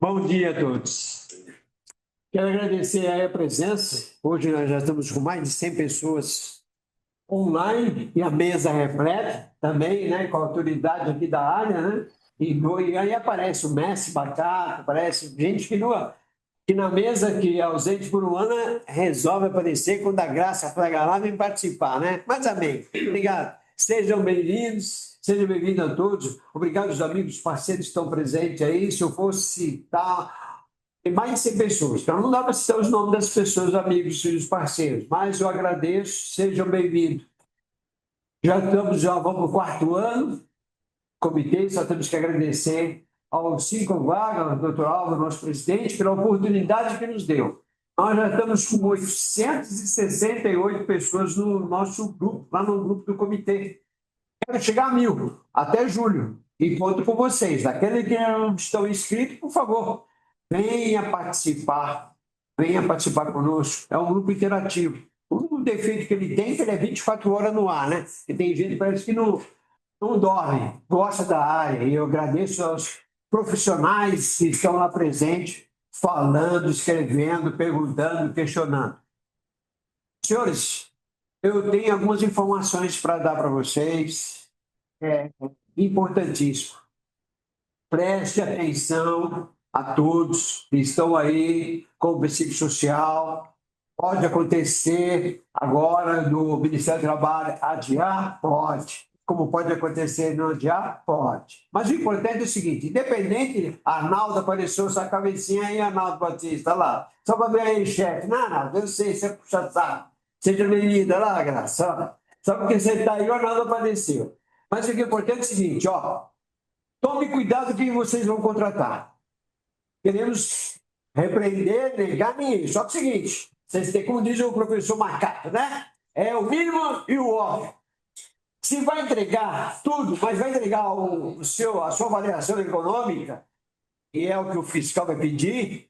Bom dia a todos. Quero agradecer aí a presença. Hoje nós já estamos com mais de 100 pessoas online e a mesa repleta também, né, com a autoridade aqui da área, né? E aí aparece o Messi Batata, aparece gente que na mesa, que é ausente por um ano, resolve aparecer quando a graça flagra lá vem participar, né? Mas amém. Obrigado. Sejam bem-vindos a todos. Obrigado aos amigos, parceiros que estão presentes aí. Se eu fosse citar, tem mais de 100 pessoas, então não dá para citar os nomes das pessoas, amigos e os parceiros, mas eu agradeço, sejam bem-vindos. Já vamos para o quarto ano, comitê, só temos que agradecer ao Cinco Vaga, ao doutor Álvaro, nosso presidente, pela oportunidade que nos deu. Nós já estamos com 868 pessoas no nosso grupo, lá no grupo do comitê. Quero chegar a 1.000 até julho. E conto com vocês. Aqueles que não estão inscritos, por favor, venha participar. Venha participar conosco. É um grupo interativo. O único defeito que ele tem é que ele é 24 horas no ar, né? E tem gente que parece que não dorme, gosta da área. E eu agradeço aos profissionais que estão lá presentes, falando, escrevendo, perguntando, questionando. Senhores, eu tenho algumas informações para dar para vocês. É importantíssimo. Preste atenção a todos que estão aí com o psicossocial. Pode acontecer agora do Ministério do Trabalho adiar? Pode. Como pode acontecer não adiar? Pode. Mas o importante é o seguinte: independente, Arnaldo apareceu essa cabecinha aí, Arnaldo Batista, lá. Só para ver aí, chefe. Não, Arnaldo, eu sei, você é puxa-saco. Seja bem-vinda lá, graça. Só porque você está aí, o Arnaldo apareceu. Mas o que é importante é o seguinte, ó. Tome cuidado com quem vocês vão contratar. Queremos repreender, negar ninguém. Só que é o seguinte, vocês têm, como diz o professor Macaco, né? É o mínimo e o óbvio. Se vai entregar tudo, mas vai entregar a sua avaliação econômica, e é o que o fiscal vai pedir,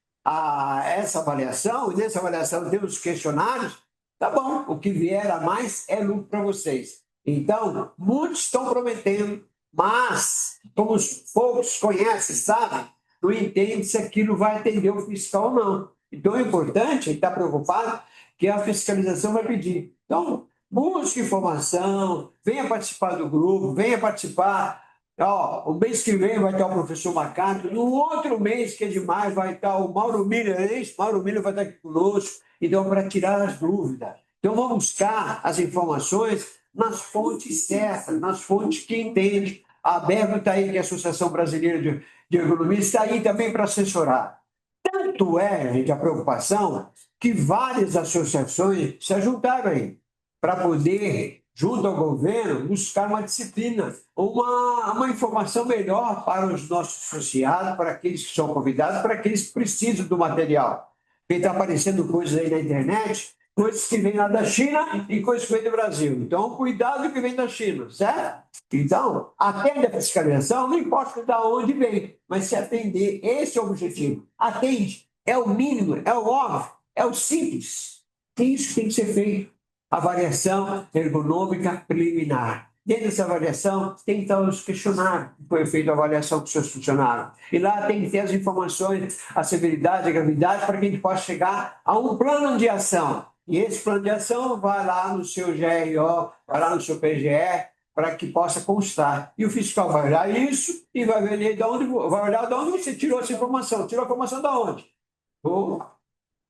essa avaliação, e nessa avaliação tem os questionários, tá bom, o que vier a mais é lucro para vocês. Então, muitos estão prometendo, mas, como os poucos conhecem, sabem, não entende se aquilo vai atender o fiscal ou não. Então, é importante, ele está preocupado, que a fiscalização vai pedir. Então, busque informação, venha participar do grupo, venha participar. Ó, o mês que vem vai estar o professor Macaco, no outro mês, que é demais, vai estar o Mauro Miller, Mauro Miller vai estar aqui conosco, então, para tirar as dúvidas. Então, vamos buscar as informações nas fontes certas, nas fontes que entendem. A ABERGO está aí, que é a Associação Brasileira de Economia, está aí também para assessorar. Tanto é, gente, a preocupação, que várias associações se juntaram aí para poder, junto ao governo, buscar uma disciplina, uma informação melhor para os nossos associados, para aqueles que são convidados, para aqueles que precisam do material. Porque está aparecendo coisas aí na internet, coisas que vêm lá da China e coisas que vêm do Brasil. Então, cuidado que vem da China, certo? Então, atende a fiscalização, não importa de onde vem, mas se atender, esse é o objetivo. Atende, é o mínimo, é o óbvio, é o simples. É isso que tem que ser feito. Avaliação ergonômica preliminar. Dentro dessa avaliação, tem que estar os questionários que foi feita a avaliação com os seus funcionários. E lá tem que ter as informações, a severidade, a gravidade, para que a gente possa chegar a um plano de ação. E esse plano de ação vai lá no seu GRO, vai lá no seu PGE, para que possa constar. E o fiscal vai olhar isso e vai ver vai olhar de onde você tirou essa informação. Tirou a informação de onde?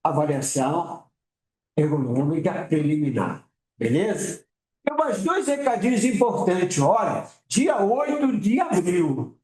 Avaliação ergonômica preliminar. Beleza? Tem mais dois recadinhos importantes. Olha, dia 8 de abril,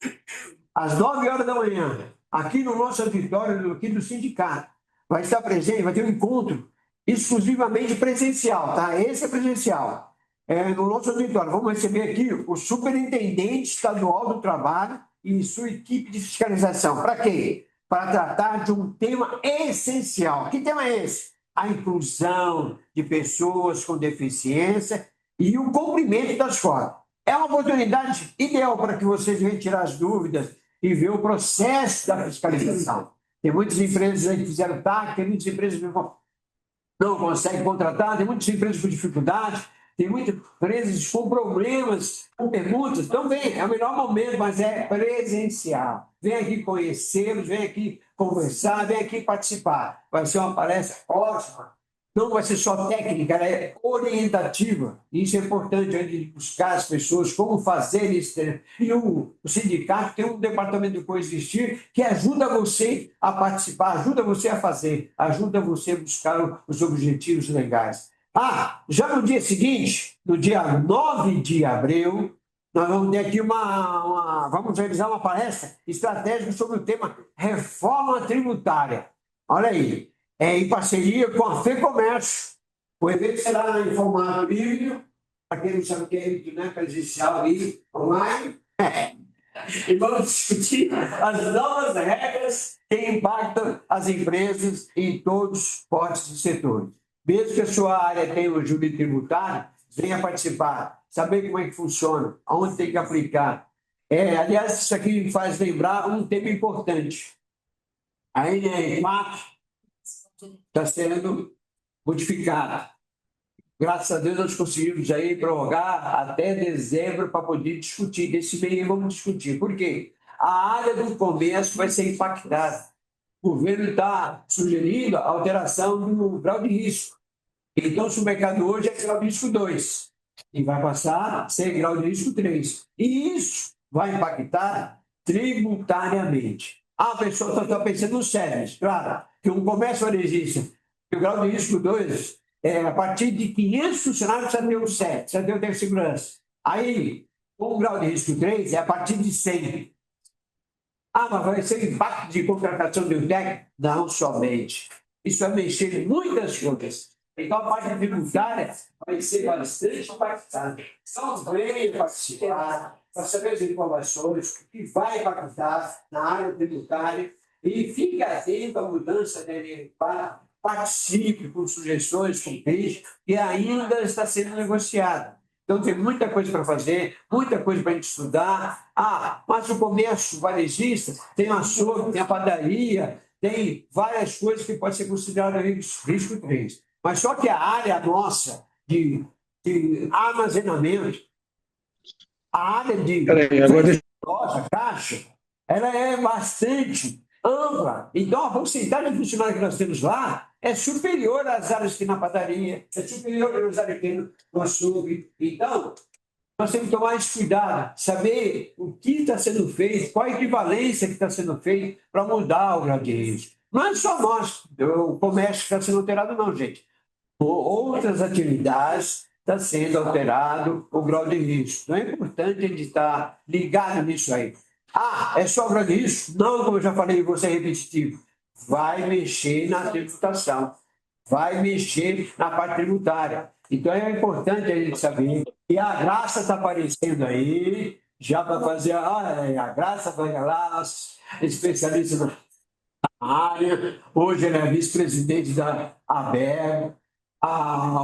às 9 horas da manhã, aqui no nosso auditório, aqui do sindicato, vai estar presente, vai ter um encontro exclusivamente presencial, tá? Esse é presencial. No nosso auditório, vamos receber aqui o superintendente estadual do trabalho e sua equipe de fiscalização. Para quê? Para tratar de um tema essencial. Que tema é esse? A inclusão de pessoas com deficiência e o cumprimento das cotas. É uma oportunidade ideal para que vocês venham tirar as dúvidas e ver o processo da fiscalização. Tem muitas empresas aí que fizeram TAC, tem muitas empresas que não conseguem contratar, tem muitas empresas com dificuldade. Tem muitas empresas com problemas, com perguntas. Então, vem, é o melhor momento, mas é presencial. Vem aqui conhecê-los, vem aqui conversar, vem aqui participar. Vai ser uma palestra ótima. Não vai ser só técnica, ela é orientativa. Isso é importante, a gente buscar as pessoas, como fazer isso. E o sindicato tem um departamento de coexistir que ajuda você a participar, ajuda você a fazer, ajuda você a buscar os objetivos legais. Já no dia seguinte, no dia 9 de abril, nós vamos ter aqui vamos realizar uma palestra estratégica sobre o tema reforma tributária. Olha aí, em parceria com a FEComércio. O evento será em formato híbrido, para quem não sabe o que é híbrido, né? Presencial e online. E vamos discutir as novas regras que impactam as empresas em todos os portos e setores. Mesmo que a sua área tenha o júri tributário, venha participar, saber como é que funciona, aonde tem que aplicar. Aliás, isso aqui me faz lembrar um tema importante. A NR4 está sendo modificada. Graças a Deus, nós conseguimos aí prorrogar até dezembro para poder discutir. Nesse meio, vamos discutir. Por quê? A área do comércio vai ser impactada. O governo está sugerindo a alteração do grau de risco. Então, se o mercado hoje é grau de risco 2 e vai passar a ser grau de risco 3. E isso vai impactar tributariamente. A pessoa está pensando no serviço. Claro, que um comércio varejista, que o grau de risco 2 a partir de 500 funcionários precisa ter o CEP, precisa ter o segurança. Aí, com o grau de risco 3 é a partir de 100. Mas vai ser impacto de contratação de um técnico? Não somente. Isso vai mexer em muitas coisas. Então, a parte tributária vai ser bastante impactada. Então, venha participar, para saber as informações, o que vai impactar na área tributária e fique atento à mudança da NR4, participe com sugestões, com peixe, que ainda está sendo negociada. Então, tem muita coisa para fazer, muita coisa para a gente estudar. Mas o comércio varejista tem açougue, tem a padaria, tem várias coisas que podem ser consideradas risco 3. Mas só que a área nossa de armazenamento, a área de loja, caixa, ela é bastante ampla. Então, a porcentagem de funcionários que nós temos lá é superior às áreas que tem na padaria, é superior às áreas que tem no açougue. Então, nós temos que tomar esse cuidado, saber o que está sendo feito, qual a equivalência que está sendo feita para mudar o grau de risco. Não é só nós, o comércio que está sendo alterado, não, gente. Outras atividades está sendo alterado o grau de risco. Então, é importante a gente estar ligado nisso aí. É só grau de risco? Não, como eu já falei, você é repetitivo. Vai mexer na tributação, vai mexer na parte tributária. Então, é importante a gente saber. E a Graça está aparecendo aí, já para fazer. A Graça vai lá, especialista na área. Hoje ela é vice-presidente da ABER.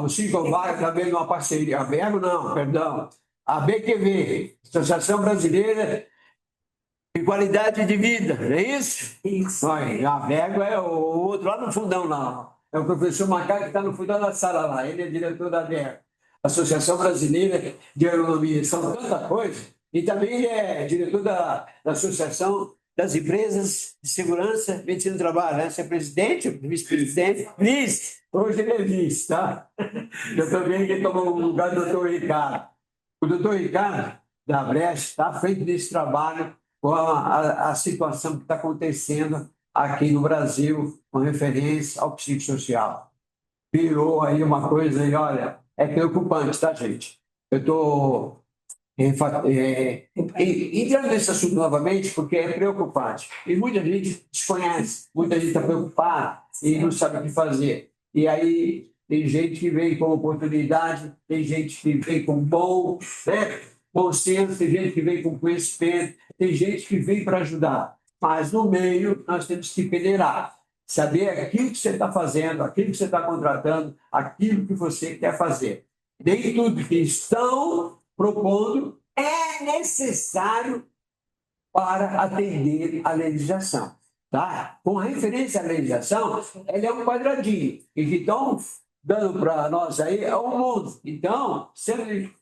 O Chico Vargas está vendo uma parceria. A ABER, não, perdão. A BQV, Associação Brasileira de Qualidade de Vida, não é isso? Isso. A Vergo é o outro lá no fundão, lá. É o professor Macai que está no fundão da sala lá. Ele é diretor da Vergo, Associação Brasileira de Agronomia. São tanta coisa. E também é diretor da Associação das Empresas de Segurança e Medicina do Trabalho. Né? Você é presidente, vice-presidente, vice. Hoje ele é vice, tá? Eu estou vendo que ele tomou o lugar do doutor Ricardo. O doutor Ricardo da Brecht está à frente desse trabalho com a situação que está acontecendo aqui no Brasil com referência ao psicossocial. Virou aí uma coisa e, olha, é preocupante, tá, gente? Eu estou entrando nesse assunto novamente porque é preocupante. E muita gente desconhece, muita gente está preocupada e não sabe o que fazer. E aí tem gente que vem com oportunidade, tem gente que vem com bom senso, tem gente que vem com conhecimento, tem gente que vem para ajudar. Mas no meio nós temos que peneirar, saber aquilo que você está fazendo, aquilo que você está contratando, aquilo que você quer fazer. Nem tudo que estão propondo é necessário para atender a legislação. Tá? Com referência à legislação, ela é um quadradinho. Então, dando para nós aí é o mundo. Então, sempre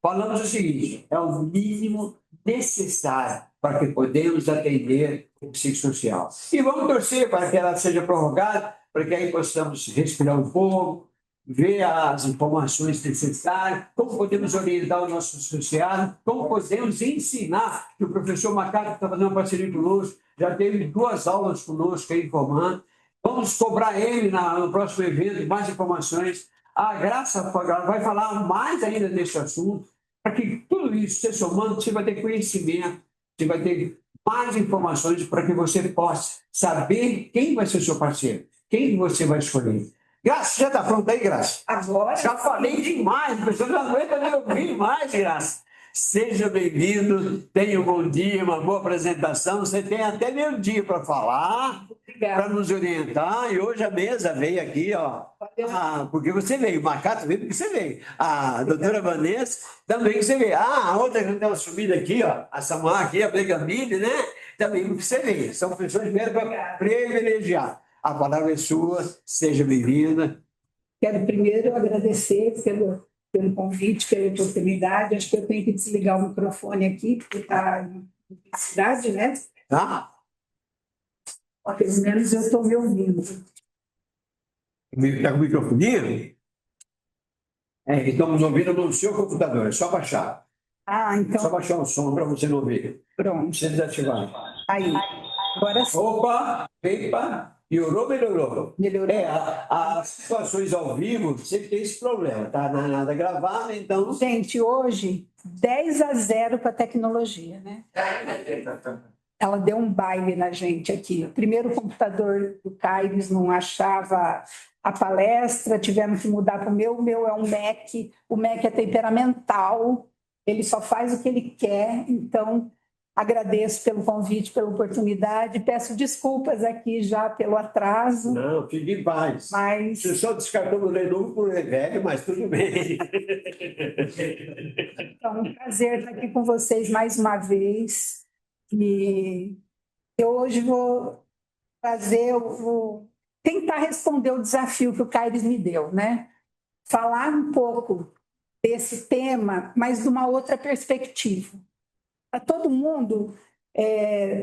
falamos o seguinte: é o mínimo necessário para que podemos atender o psicossocial. E vamos torcer para que ela seja prorrogada, para que aí possamos respirar um pouco, ver as informações necessárias, como podemos orientar o nosso associado, como podemos ensinar, que o professor Macaco está fazendo uma parceria conosco, já teve 2 aulas conosco aí informando. Vamos cobrar ele no próximo evento mais informações. A Graça vai falar mais ainda desse assunto, para que tudo isso, você somando, você vai ter conhecimento, você vai ter mais informações para que você possa saber quem vai ser seu parceiro, quem você vai escolher. Graça, já está pronto aí, Graça? Agora. Já falei demais, a pessoa não aguenta nem ouvir mais, Graça. Seja bem-vindo, tenha um bom dia, uma boa apresentação. Você tem até meio-dia para falar, para nos orientar. E hoje a mesa veio aqui, ó. Porque você veio, o Macato veio porque você veio. A doutora Vanessa também que você veio. A outra que tem uma subida aqui, ó. A Samuel aqui, a Begamile, né? Também porque você veio. São pessoas que vieram para privilegiar. A palavra é sua, seja bem-vinda. Quero primeiro agradecer pelo convite, pela oportunidade. Acho que eu tenho que desligar o microfone aqui, porque está em publicidade, né? Tá? Pelo menos eu estou me ouvindo. Está com o microfone? Estamos ouvindo no seu computador, é só baixar. Então. Só baixar o som para você não ouvir. Pronto. Não precisa desativar. Aí. Agora sim. Opa! Epa! Piorou, melhorou. Melhorou. As situações ao vivo sempre tem esse problema, tá? Não é nada gravado, então. Gente, hoje, 10-0 para a tecnologia, né? Ela deu um baile na gente aqui. O primeiro computador do Caires não achava a palestra, tivemos que mudar para o meu é um Mac, o Mac é temperamental, ele só faz o que ele quer, então agradeço pelo convite, pela oportunidade, peço desculpas aqui já pelo atraso. Não, fique em paz. Mas... Você só descartou o Lenovo por velho, mas tudo bem. Então, um prazer estar aqui com vocês mais uma vez. E eu hoje vou tentar responder o desafio que o Caires me deu, né? Falar um pouco desse tema, mas de uma outra perspectiva. Está todo mundo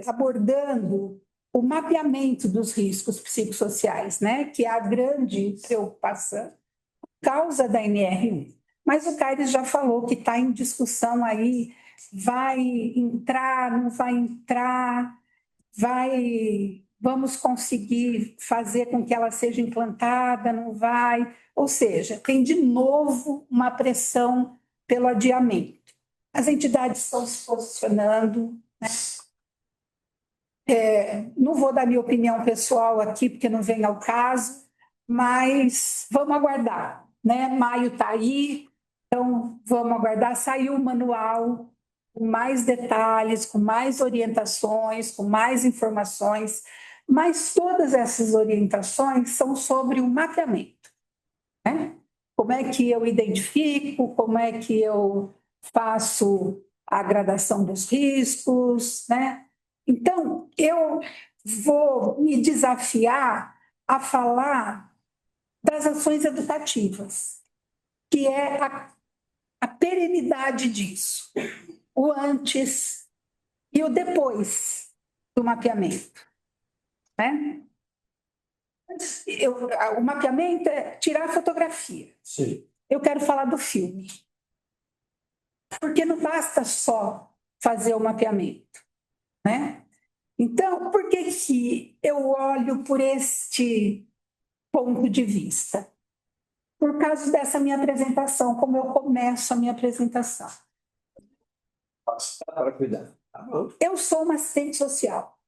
abordando o mapeamento dos riscos psicossociais, né? Que é a grande preocupação por causa da NR1. Mas o Caires já falou que está em discussão aí, vai entrar, não vai entrar, vamos conseguir fazer com que ela seja implantada, não vai. Ou seja, tem de novo uma pressão pelo adiamento. As entidades estão se posicionando, né? Não vou dar minha opinião pessoal aqui, porque não vem ao caso, mas vamos aguardar, né? Maio está aí, então vamos aguardar. Saiu o manual com mais detalhes, com mais orientações, com mais informações, mas todas essas orientações são sobre o mapeamento, né? Como é que eu identifico, como é que eu faço a gradação dos riscos, né? Então, eu vou me desafiar a falar das ações educativas, que é a perenidade disso, o antes e o depois do mapeamento, né? O mapeamento é tirar a fotografia. Sim. Eu quero falar do filme. Porque não basta só fazer o mapeamento, né? Então, por que que eu olho por este ponto de vista? Por causa dessa minha apresentação, como eu começo a minha apresentação. Para cuidar. Tá bom. Eu sou uma assistente social.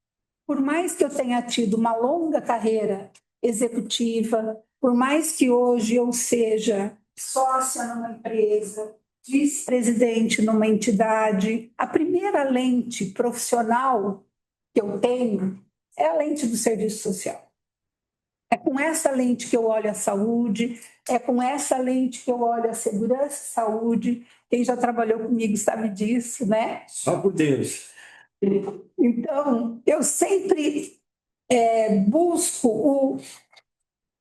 Por mais que eu tenha tido uma longa carreira executiva, por mais que hoje eu seja sócia numa empresa, vice-presidente numa entidade, a primeira lente profissional que eu tenho é a lente do serviço social. É com essa lente que eu olho a saúde, é com essa lente que eu olho a segurança e saúde. Quem já trabalhou comigo sabe disso, né? Só por Deus. Então, eu sempre busco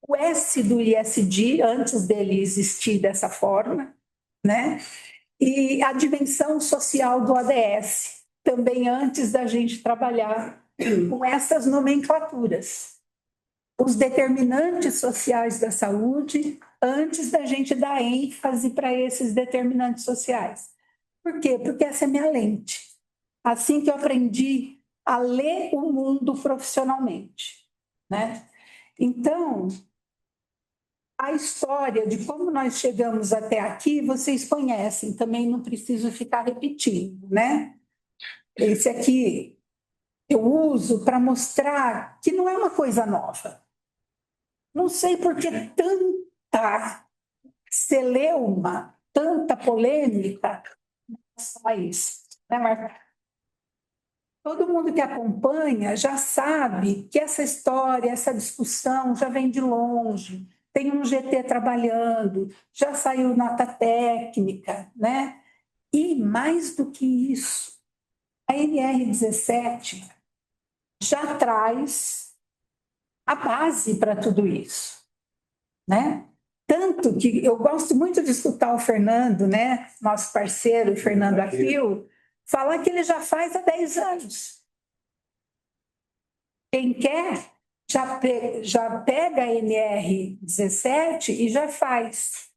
o S do ISD, antes dele existir dessa forma, né? E a dimensão social do ODS, também antes da gente trabalhar com essas nomenclaturas. Os determinantes sociais da saúde, antes da gente dar ênfase para esses determinantes sociais. Por quê? Porque essa é minha lente. Assim que eu aprendi a ler o mundo profissionalmente, né? Então, a história de como nós chegamos até aqui, vocês conhecem, também não preciso ficar repetindo, né? Esse aqui eu uso para mostrar que não é uma coisa nova. Não sei por que tanta celeuma, tanta polêmica nesse país, né, Marta? Todo mundo que acompanha já sabe que essa história, essa discussão já vem de longe. Tem um GT trabalhando, já saiu nota técnica, né? E mais do que isso, a NR17 já traz a base para tudo isso, né? Tanto que eu gosto muito de escutar o Fernando, né, nosso parceiro, Fernando Afil, falar que ele já faz há 10 anos. Quem quer já pega a NR17 e já faz.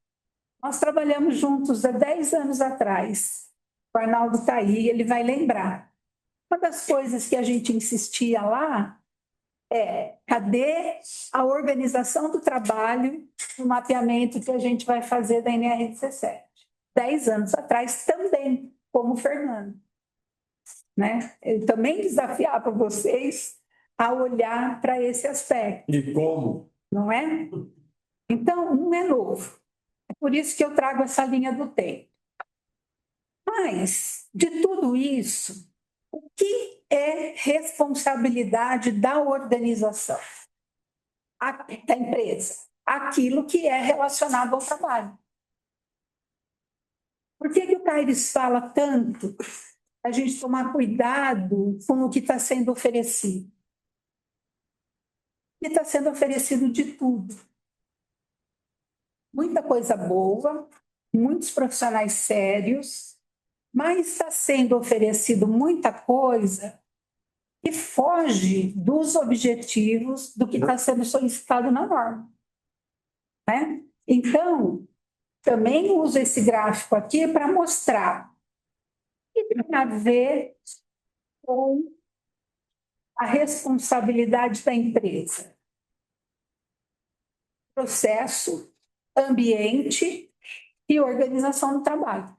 Nós trabalhamos juntos há 10 anos atrás. O Arnaldo está aí, ele vai lembrar. Uma das coisas que a gente insistia lá é: cadê a organização do trabalho no mapeamento que a gente vai fazer da NR17? 10 anos atrás também, como o Fernando, né? Eu também desafiava vocês a olhar para esse aspecto. E como? Não é? Então, não é novo. É por isso que eu trago essa linha do tempo. Mas, de tudo isso, o que é responsabilidade da organização, da empresa? Aquilo que é relacionado ao trabalho. Por que o Caires fala tanto a gente tomar cuidado com o que está sendo oferecido? E está sendo oferecido de tudo. Muita coisa boa, muitos profissionais sérios, mas está sendo oferecido muita coisa que foge dos objetivos do que está sendo solicitado na norma, né? Então, também uso esse gráfico aqui para mostrar que tem a ver com a responsabilidade da empresa. Processo, ambiente e organização do trabalho,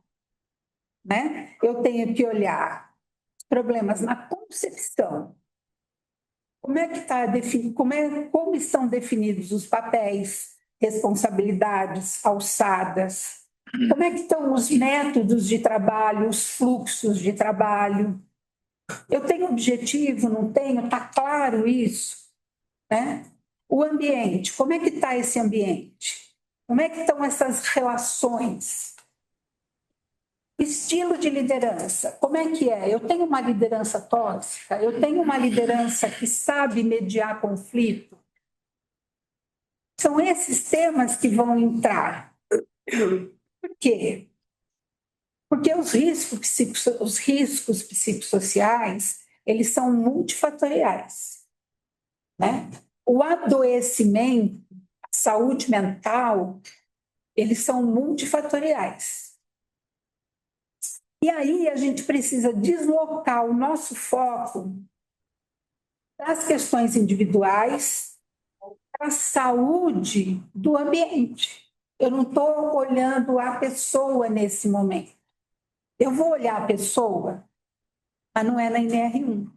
né? Eu tenho que olhar problemas na concepção. Como é que está definido, como estão definidos os papéis, responsabilidades, alçadas? Como é que estão os métodos de trabalho, os fluxos de trabalho? Eu tenho objetivo, não tenho? Está claro isso, né? O ambiente, como é que está esse ambiente? Como é que estão essas relações? Estilo de liderança, como é que é? Eu tenho uma liderança tóxica? Eu tenho uma liderança que sabe mediar conflito? São esses temas que vão entrar. Por quê? Porque os riscos psicossociais, eles são multifatoriais, né? O adoecimento, a saúde mental, eles são multifatoriais. E aí a gente precisa deslocar o nosso foco das questões individuais para a saúde do ambiente. Eu não estou olhando a pessoa nesse momento. Eu vou olhar a pessoa, mas não é na NR1.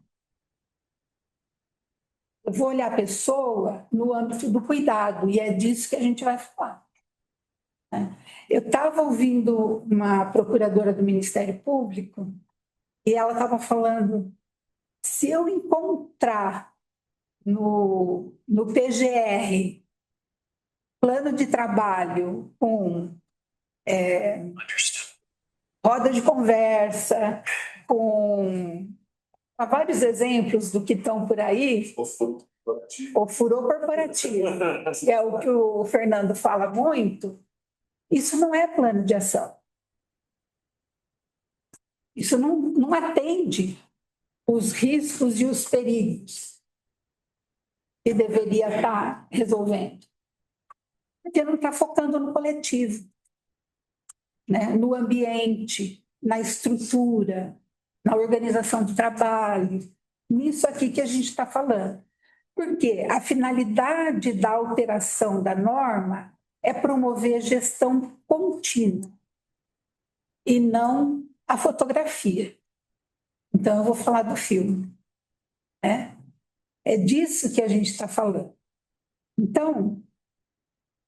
Eu vou olhar a pessoa no âmbito do cuidado, e é disso que a gente vai falar. Eu estava ouvindo uma procuradora do Ministério Público e ela estava falando: se eu encontrar no PGR plano de trabalho com roda de conversa, com há vários exemplos do que estão por aí, O furor corporativo, que é o que o Fernando fala muito, isso não é plano de ação. Isso não atende os riscos e os perigos que deveria estar resolvendo. Porque não está focando no coletivo, né? No ambiente, na estrutura, na organização do trabalho, nisso aqui que a gente está falando. Porque a finalidade da alteração da norma é promover gestão contínua e não a fotografia. Então, eu vou falar do filme, né? É disso que a gente está falando. Então,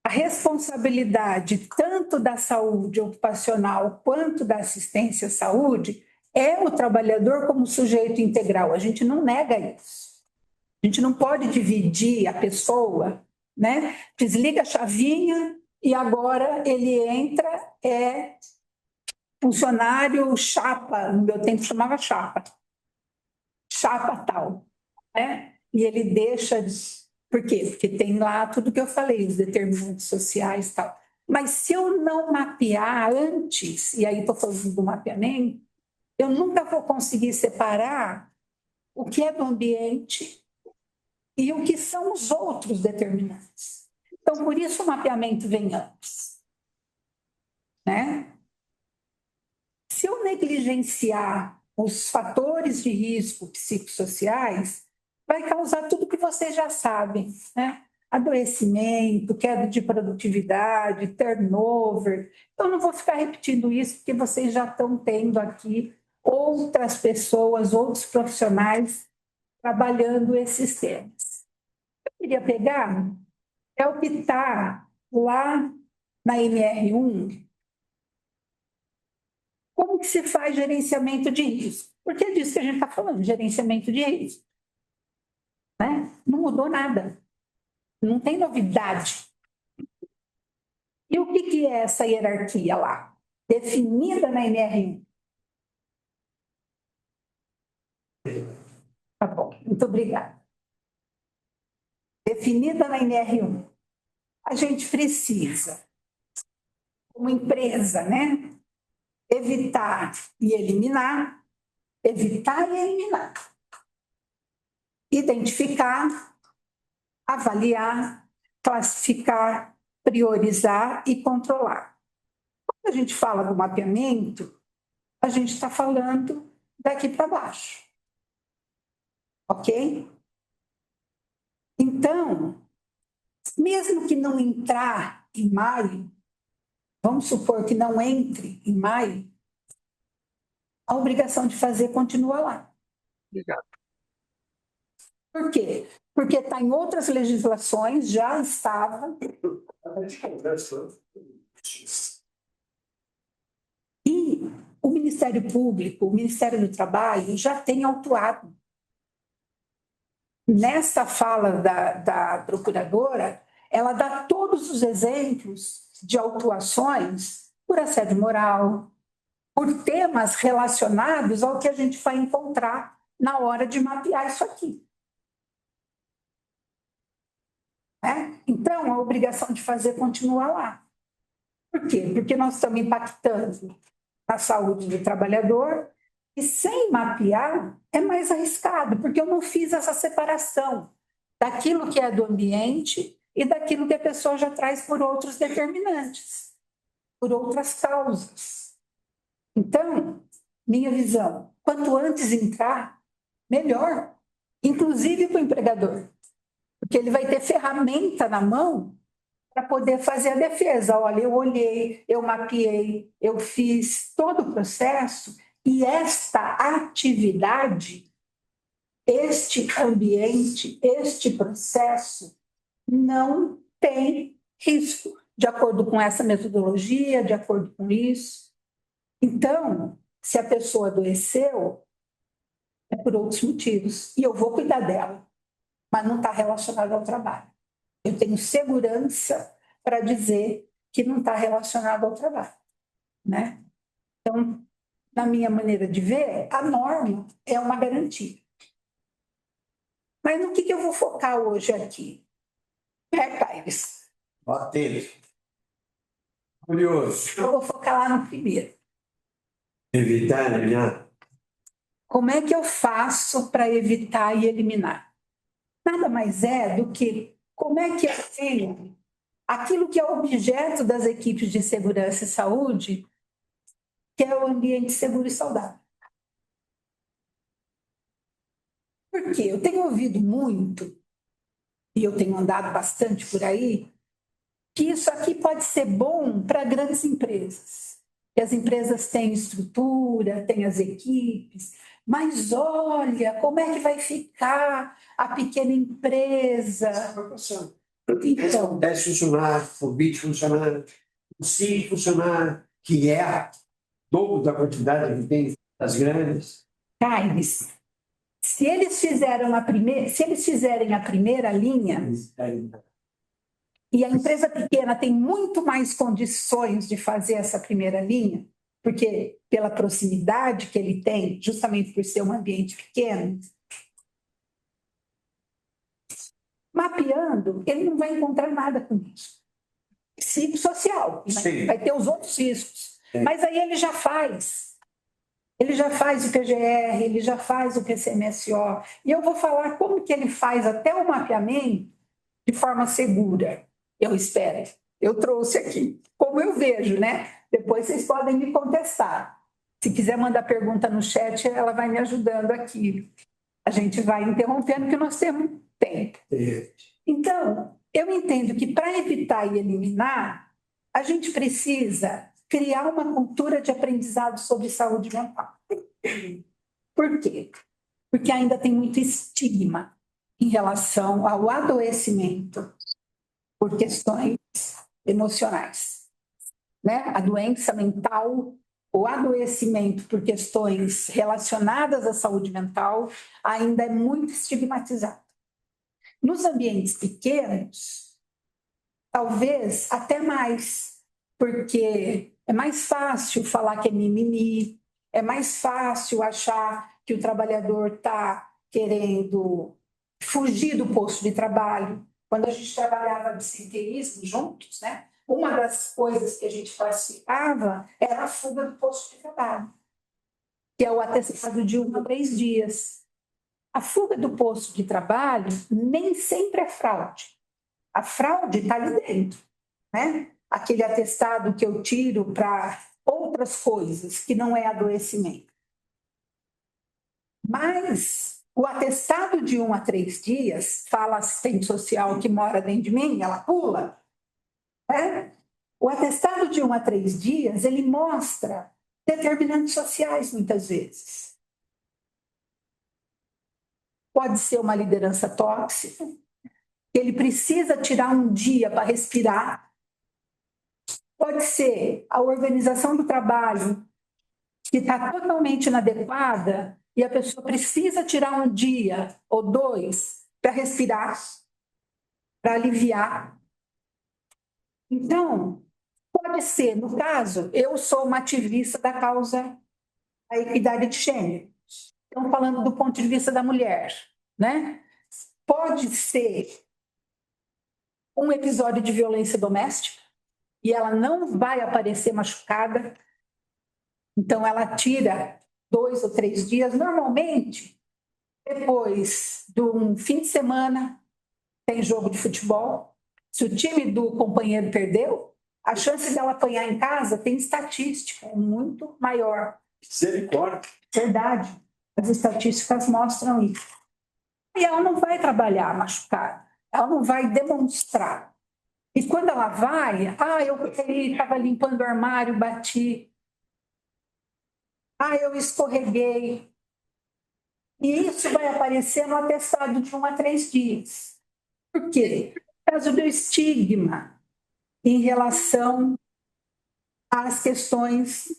a responsabilidade tanto da saúde ocupacional quanto da assistência à saúde é o trabalhador como sujeito integral. A gente não nega isso. A gente não pode dividir a pessoa, né? Desliga a chavinha e agora ele entra, é funcionário chapa, no meu tempo chamava chapa tal, né? E ele deixa de... Por quê? Porque tem lá tudo que eu falei, os determinantes sociais e tal. Mas se eu não mapear antes, e aí estou falando do mapeamento, eu nunca vou conseguir separar o que é do ambiente e o que são os outros determinantes. Então, por isso o mapeamento vem antes, né? Se eu negligenciar os fatores de risco psicossociais, vai causar tudo que vocês já sabem, né? Adoecimento, queda de produtividade, turnover. Então, não vou ficar repetindo isso, porque vocês já estão tendo aqui outras pessoas, outros profissionais trabalhando esses temas. Eu queria pegar, é o que está lá na MR1, como que se faz gerenciamento de risco? Porque é disso que a gente está falando, gerenciamento de risco. Né? Não mudou nada. Não tem novidade. E o que é essa hierarquia lá? Definida na NR1. Tá bom, muito obrigada. Definida na NR1. A gente precisa, como empresa, né? Evitar e eliminar. Evitar e eliminar. Identificar, avaliar, classificar, priorizar e controlar. Quando a gente fala do mapeamento, a gente está falando daqui para baixo. Ok? Então, mesmo que não entrar em maio, vamos supor que não entre em maio, a obrigação de fazer continua lá. Obrigado. Por quê? Porque está em outras legislações, já estava. E o Ministério Público, o Ministério do Trabalho, já tem autuado. Nessa fala da procuradora, ela dá todos os exemplos de autuações por assédio moral, por temas relacionados ao que a gente vai encontrar na hora de mapear isso aqui. Né? Então, a obrigação de fazer continua lá. Por quê? Porque nós estamos impactando na saúde do trabalhador e sem mapear é mais arriscado, porque eu não fiz essa separação daquilo que é do ambiente e daquilo que a pessoa já traz por outros determinantes, por outras causas. Então, minha visão, quanto antes entrar, melhor, inclusive para o empregador, porque ele vai ter ferramenta na mão para poder fazer a defesa. Olha, eu olhei, eu mapeei, eu fiz todo o processo e esta atividade, este ambiente, este processo não tem risco, de acordo com essa metodologia, de acordo com isso. Então, se a pessoa adoeceu, é por outros motivos, e eu vou cuidar dela, mas não está relacionado ao trabalho. Eu tenho segurança para dizer que não está relacionado ao trabalho, né? Então, na minha maneira de ver, a norma é uma garantia. Mas no que eu vou focar hoje aqui? Caires? Atento. Curioso. Eu vou focar lá no primeiro. Evitar, eliminar. Como é que eu faço para evitar e eliminar? Nada mais é do que como é que eu tenho aquilo que é objeto das equipes de segurança e saúde, que é o ambiente seguro e saudável. Por quê? Eu tenho ouvido muito, e eu tenho andado bastante por aí, que isso aqui pode ser bom para grandes empresas. Que as empresas têm estrutura, têm as equipes, mas olha como é que vai ficar a pequena empresa. Então, 10 funcionários, ou 20 funcionários, 5 funcionários, que é dobro da quantidade que tem das grandes. Caires, se eles fizerem a primeira linha, e a empresa pequena tem muito mais condições de fazer essa primeira linha, porque pela proximidade que ele tem, justamente por ser um ambiente pequeno, mapeando, ele não vai encontrar nada com isso. Psicossocial, né? Vai ter os outros riscos. Mas aí ele já faz. Ele já faz o PGR, ele já faz o PCMSO. E eu vou falar como que ele faz até o mapeamento de forma segura, eu espero. Eu trouxe aqui, como eu vejo, né? Depois vocês podem me contestar. Se quiser mandar pergunta no chat, ela vai me ajudando aqui. A gente vai interrompendo, porque nós temos tempo. Então, eu entendo que para evitar e eliminar, a gente precisa criar uma cultura de aprendizado sobre saúde mental. Por quê? Porque ainda tem muito estigma em relação ao adoecimento por questões emocionais, né? A doença mental, o adoecimento por questões relacionadas à saúde mental ainda é muito estigmatizado. Nos ambientes pequenos, talvez até mais, porque é mais fácil falar que é mimimi, é mais fácil achar que o trabalhador está querendo fugir do posto de trabalho. Quando a gente trabalhava absenteísmo juntos, né? Uma das coisas que a gente classificava era a fuga do posto de trabalho, que é o atestado de 1 a 3 dias. A fuga do posto de trabalho nem sempre é fraude. A fraude está ali dentro, né? Aquele atestado que eu tiro para outras coisas, que não é adoecimento. Mas o atestado de 1 a 3 dias, fala a assistente social que mora dentro de mim, ela pula, né? O atestado de 1 a 3 dias, ele mostra determinantes sociais, muitas vezes. Pode ser uma liderança tóxica, ele precisa tirar um dia para respirar. Pode ser a organização do trabalho, que está totalmente inadequada, e a pessoa precisa tirar um dia ou 2 para respirar, para aliviar. Então, pode ser, no caso, eu sou uma ativista da causa da equidade de gênero. Estamos falando do ponto de vista da mulher, né? Pode ser um episódio de violência doméstica e ela não vai aparecer machucada, então ela tira 2 ou 3 dias. Normalmente, depois de um fim de semana, tem jogo de futebol. Se o time do companheiro perdeu, a chance dela apanhar em casa tem estatística, é muito maior. Misericórdia. Verdade. As estatísticas mostram isso. E ela não vai trabalhar machucada, ela não vai demonstrar. E quando ela vai, eu estava limpando o armário, bati. Eu escorreguei. E isso vai aparecer no atestado de 1 a 3 dias. Por quê? Por causa do estigma em relação às questões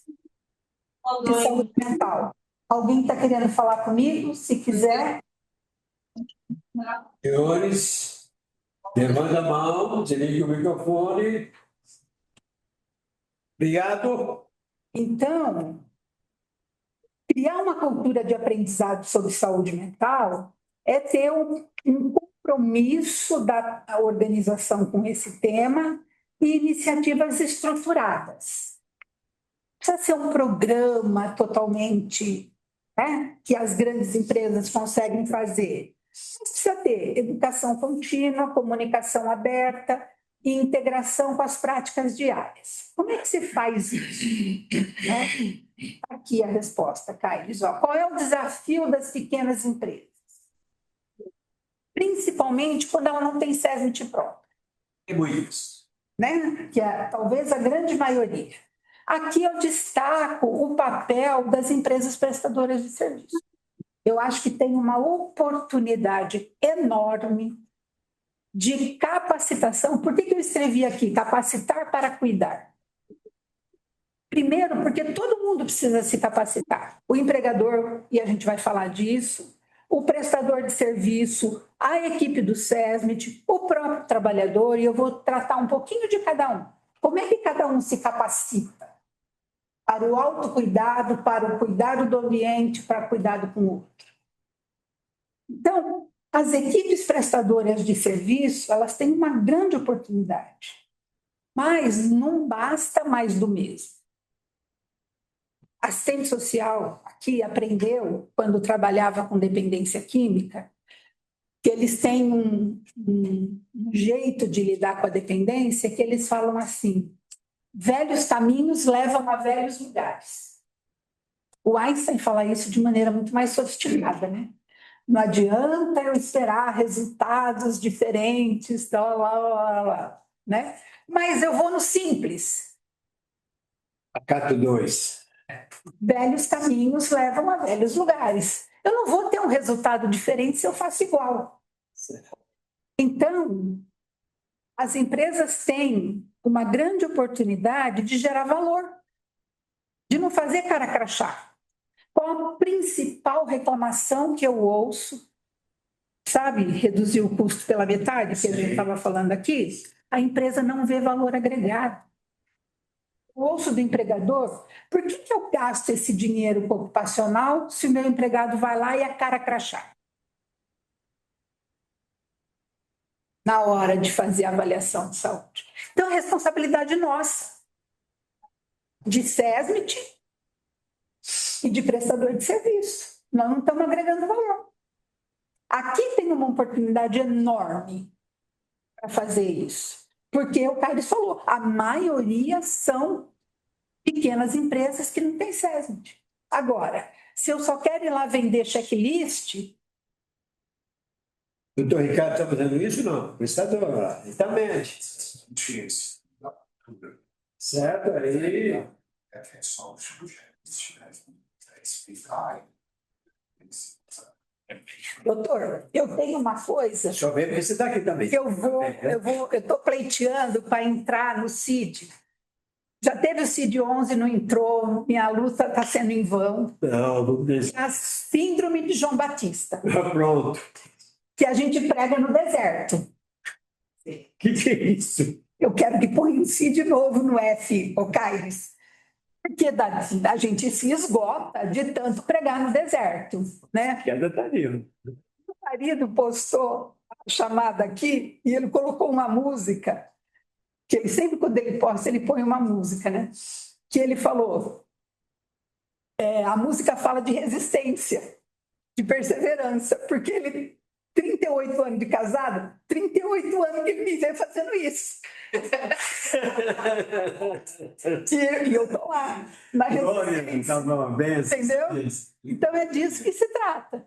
de saúde mental. Alguém está querendo falar comigo? Se quiser. Senhores, levanta a mão, desliga o microfone. Obrigado. Então, criar uma cultura de aprendizado sobre saúde mental é ter um compromisso da organização com esse tema e iniciativas estruturadas. Precisa ser um programa totalmente, né, que as grandes empresas conseguem fazer. Mas precisa ter educação contínua, comunicação aberta e integração com as práticas diárias. Como é que se faz isso? Né? Aqui a resposta, Caires. Qual é o desafio das pequenas empresas? Principalmente quando ela não tem SESMIT próprio. Tem muitos. Né? Que é talvez a grande maioria. Aqui eu destaco o papel das empresas prestadoras de serviço. Eu acho que tem uma oportunidade enorme de capacitação. Por que eu escrevi aqui? Capacitar para cuidar. Primeiro, porque todo mundo precisa se capacitar. O empregador, e a gente vai falar disso, o prestador de serviço, a equipe do SESMIT, o próprio trabalhador, e eu vou tratar um pouquinho de cada um. Como é que cada um se capacita? Para o autocuidado, para o cuidado do ambiente, para o cuidado com o outro. Então, as equipes prestadoras de serviço, elas têm uma grande oportunidade, mas não basta mais do mesmo. A assistente social aqui aprendeu, quando trabalhava com dependência química, que eles têm um jeito de lidar com a dependência que eles falam assim: velhos caminhos levam a velhos lugares. O Einstein fala isso de maneira muito mais sofisticada, né? Não adianta eu esperar resultados diferentes, né? Mas eu vou no simples. Acato 2. Velhos caminhos levam a velhos lugares. Eu não vou ter um resultado diferente se eu faço igual. Então, as empresas têm uma grande oportunidade de gerar valor, de não fazer cara crachá. Qual a principal reclamação que eu ouço? Sabe, reduzir o custo pela metade, que a gente estava falando aqui? A empresa não vê valor agregado. Eu ouço do empregador: por que eu gasto esse dinheiro ocupacional se o meu empregado vai lá e é cara crachá? Na hora de fazer a avaliação de saúde. Então, é responsabilidade nossa, de SESMIT e de prestador de serviço. Nós não estamos agregando valor. Aqui tem uma oportunidade enorme para fazer isso. Porque o Carlos falou, a maioria são pequenas empresas que não têm SESMIT. Agora, se eu só quero ir lá vender checklist... Doutor Ricardo está fazendo isso? Não. Prestador, exatamente. Certo? Aí. Doutor, eu tenho uma coisa. Deixa eu ver porque você está aqui também. Eu estou pleiteando para entrar no CID. Já teve o CID 11, não entrou, minha luta está sendo em vão. Não, não deixa. A síndrome de João Batista. Pronto. Que a gente prega no deserto. Que é isso? Eu quero que ponha um CID novo no F, o Caires. Porque a gente se esgota de tanto pregar no deserto, né? Queda tá ali. O marido postou a chamada aqui e ele colocou uma música, que ele sempre, quando ele posta, ele põe uma música, né? Que ele falou, a música fala de resistência, de perseverança, porque ele, 38 anos de casado, 38 anos que ele me vê fazendo isso. E eu estou lá, na resistência. Entendeu? Então é disso que se trata,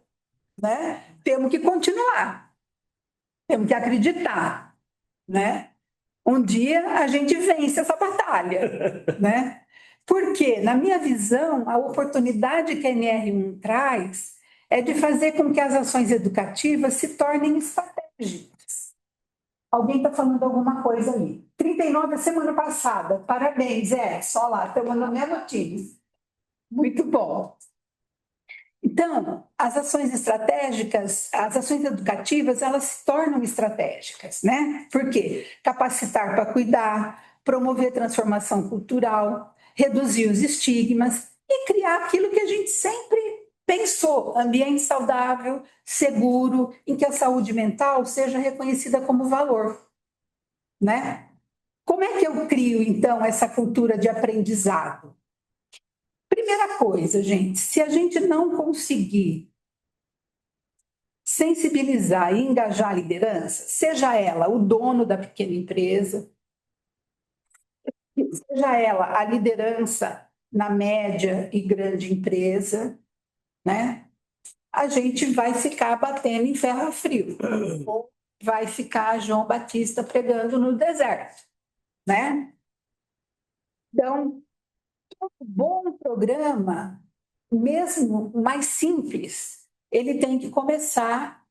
né? Temos que continuar, temos que acreditar, né? Um dia a gente vence essa batalha, né? Porque, na minha visão, a oportunidade que a NR1 traz é de fazer com que as ações educativas se tornem estratégicas. Alguém está falando alguma coisa aí. 39 a semana passada. Parabéns, só lá, estamos no mesmo time. Muito bom. Então, as ações estratégicas, as ações educativas, elas se tornam estratégicas, né? Por quê? Capacitar para cuidar, promover transformação cultural, reduzir os estigmas e criar aquilo que a gente sempre Pensou, ambiente saudável, seguro, em que a saúde mental seja reconhecida como valor, né? Como é que eu crio, então, essa cultura de aprendizado? Primeira coisa, gente, se a gente não conseguir sensibilizar e engajar a liderança, seja ela o dono da pequena empresa, seja ela a liderança na média e grande empresa, né? A gente vai ficar batendo em ferro frio, ou vai ficar João Batista pregando no deserto, né? Então, um bom programa, mesmo mais simples, ele tem que começar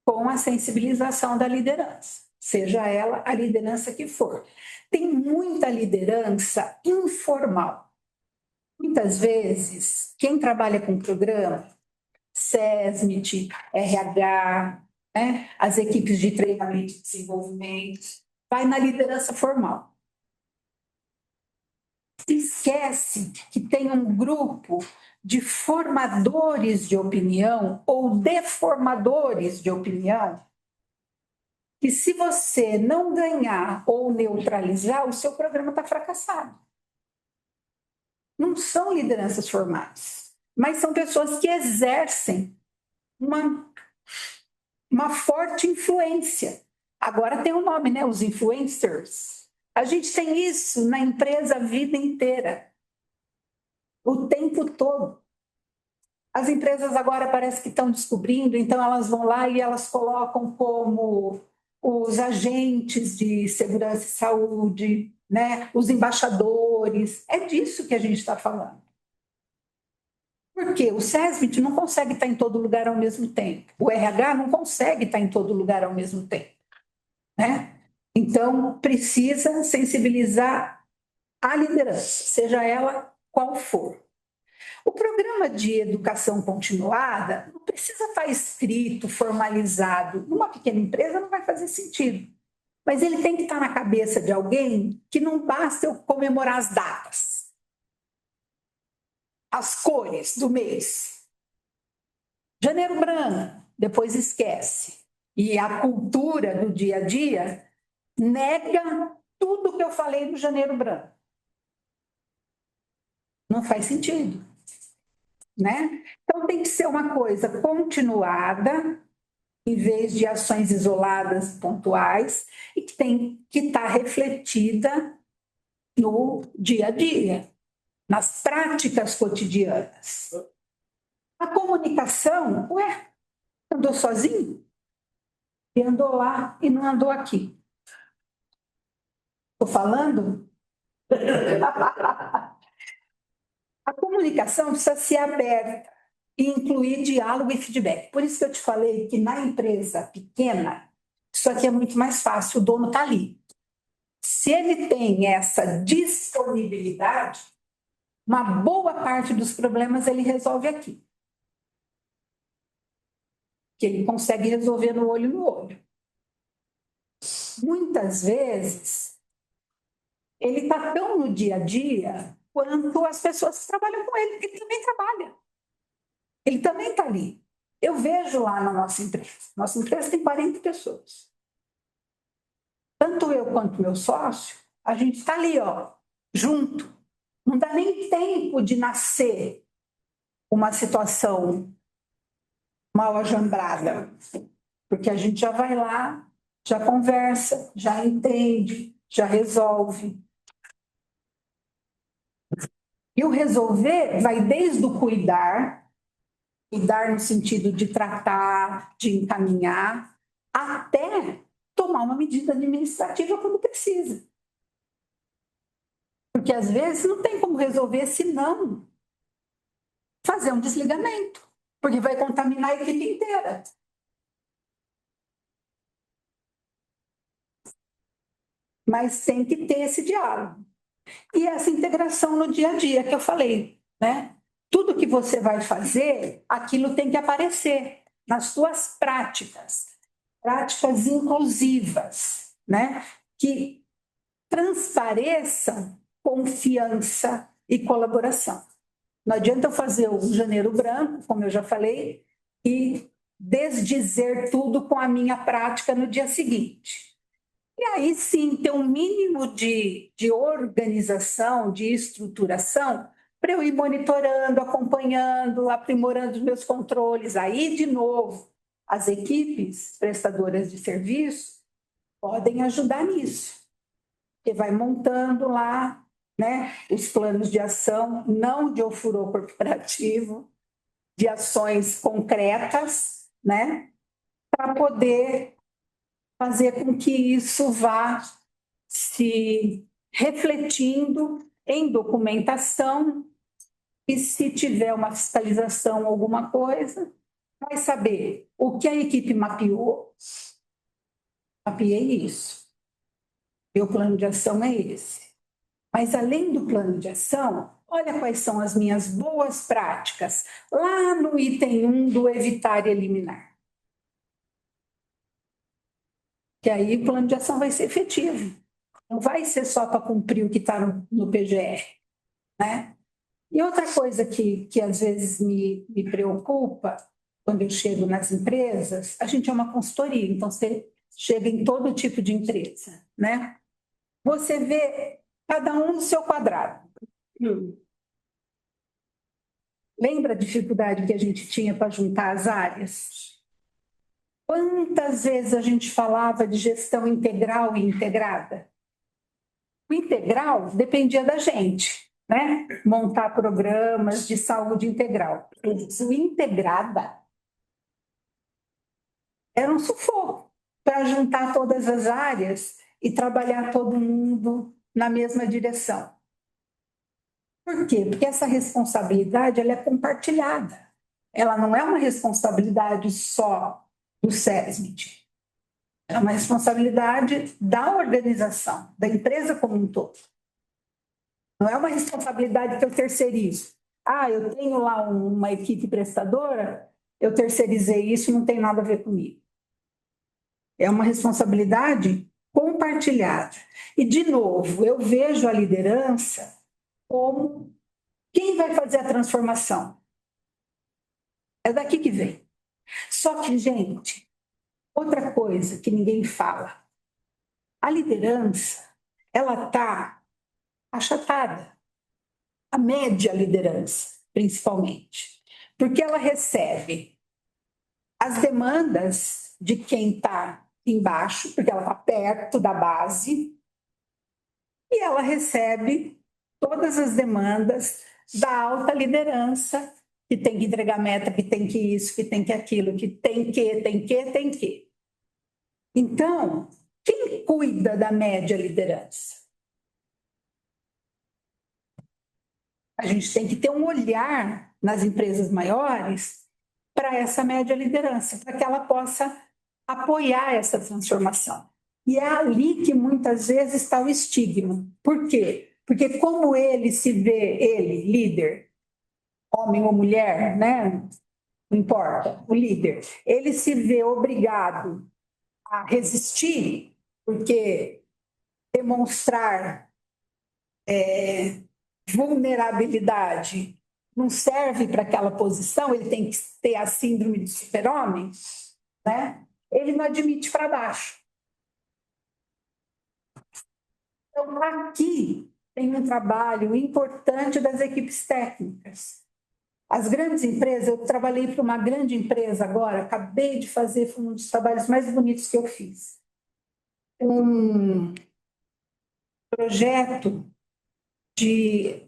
com a sensibilização da liderança, seja ela a liderança que for. Tem muita liderança informal. Muitas vezes, quem trabalha com programa, SESMIT, RH, né, as equipes de treinamento e desenvolvimento, vai na liderança formal. Esquece que tem um grupo de formadores de opinião ou deformadores de opinião que, se você não ganhar ou neutralizar, o seu programa está fracassado. Não são lideranças formais, mas são pessoas que exercem uma forte influência. Agora tem um nome, né? Os influencers. A gente tem isso na empresa a vida inteira, o tempo todo. As empresas agora parece que estão descobrindo, então elas vão lá e elas colocam como os agentes de segurança e saúde, né? Os embaixadores. É disso que a gente está falando. Porque o SESMIT não consegue estar em todo lugar ao mesmo tempo. O RH não consegue estar em todo lugar ao mesmo tempo, né? Então, precisa sensibilizar a liderança, seja ela qual for. O programa de educação continuada não precisa estar escrito, formalizado. Numa pequena empresa não vai fazer sentido. Mas ele tem que estar na cabeça de alguém que não basta eu comemorar as datas, as cores do mês. Janeiro branco, depois esquece. E a cultura do dia a dia nega tudo que eu falei do janeiro branco. Não faz sentido, né? Então tem que ser uma coisa continuada, em vez de ações isoladas, pontuais, e que tem que estar refletida no dia a dia, nas práticas cotidianas. A comunicação, andou sozinho? E andou lá e não andou aqui. Estou falando? A comunicação precisa ser aberta e incluir diálogo e feedback. Por isso que eu te falei que na empresa pequena, isso aqui é muito mais fácil, o dono está ali. Se ele tem essa disponibilidade, uma boa parte dos problemas ele resolve aqui. Que ele consegue resolver no olho no olho. Muitas vezes, ele está tão no dia a dia quanto as pessoas que trabalham com ele, porque ele também trabalha. Ele também está ali. Eu vejo lá na nossa empresa. Nossa empresa tem 40 pessoas. Tanto eu quanto meu sócio, a gente está ali, ó, junto. Não dá nem tempo de nascer uma situação mal ajambrada, porque a gente já vai lá, já conversa, já entende, já resolve. E o resolver vai desde o cuidar no sentido de tratar, de encaminhar, até tomar uma medida administrativa quando precisa. Porque às vezes não tem como resolver se não fazer um desligamento, porque vai contaminar a equipe inteira. Mas tem que ter esse diálogo. E essa integração no dia a dia que eu falei, né? Tudo que você vai fazer, aquilo tem que aparecer nas suas práticas, práticas inclusivas, né? Que transpareçam confiança e colaboração. Não adianta eu fazer o janeiro branco, como eu já falei, e desdizer tudo com a minha prática no dia seguinte. E aí sim, ter um mínimo de organização, de estruturação, para eu ir monitorando, acompanhando, aprimorando os meus controles. Aí, de novo, as equipes prestadoras de serviço podem ajudar nisso. Porque vai montando lá, né, os planos de ação, não de ofurô corporativo, de ações concretas, né, para poder fazer com que isso vá se refletindo em documentação e se tiver uma fiscalização, alguma coisa, vai saber o que a equipe mapeou. Mapeei isso. Meu plano de ação é esse. Mas além do plano de ação, olha quais são as minhas boas práticas lá no item 1 do evitar e eliminar. Que aí o plano de ação vai ser efetivo. Não vai ser só para cumprir o que está no PGR, né? E outra coisa que às vezes me preocupa quando eu chego nas empresas, a gente é uma consultoria, então você chega em todo tipo de empresa, né? Você vê cada um no seu quadrado. Lembra a dificuldade que a gente tinha para juntar as áreas? Quantas vezes a gente falava de gestão integral e integrada? O integral dependia da gente, né? Montar programas de saúde integral. O integrada era um sufoco para juntar todas as áreas e trabalhar todo mundo na mesma direção. Por quê? Porque essa responsabilidade ela é compartilhada. Ela não é uma responsabilidade só do SESMIT. É uma responsabilidade da organização, da empresa como um todo. Não é uma responsabilidade que eu terceirizo. Ah, eu tenho lá uma equipe prestadora, eu terceirizei isso e não tem nada a ver comigo. É uma responsabilidade compartilhada. E, de novo, eu vejo a liderança como quem vai fazer a transformação. É daqui que vem. Só que, gente, outra coisa que ninguém fala. A liderança, ela está achatada. A média liderança, principalmente. Porque ela recebe as demandas de quem está embaixo, porque ela está perto da base, e ela recebe todas as demandas da alta liderança, que tem que entregar meta, que tem que isso, que tem que aquilo, que tem que, tem que, tem que. Então, quem cuida da média liderança? A gente tem que ter um olhar nas empresas maiores para essa média liderança, para que ela possa apoiar essa transformação. E é ali que muitas vezes está o estigma. Por quê? Porque como ele se vê, ele, líder, homem ou mulher, né? Não importa, o líder, ele se vê obrigado a resistir, porque demonstrar vulnerabilidade não serve para aquela posição, ele tem que ter a síndrome do super-homem, né? Ele não admite para baixo. Então, aqui tem um trabalho importante das equipes técnicas. As grandes empresas, eu trabalhei para uma grande empresa agora, acabei de fazer, foi um dos trabalhos mais bonitos que eu fiz. Um projeto de.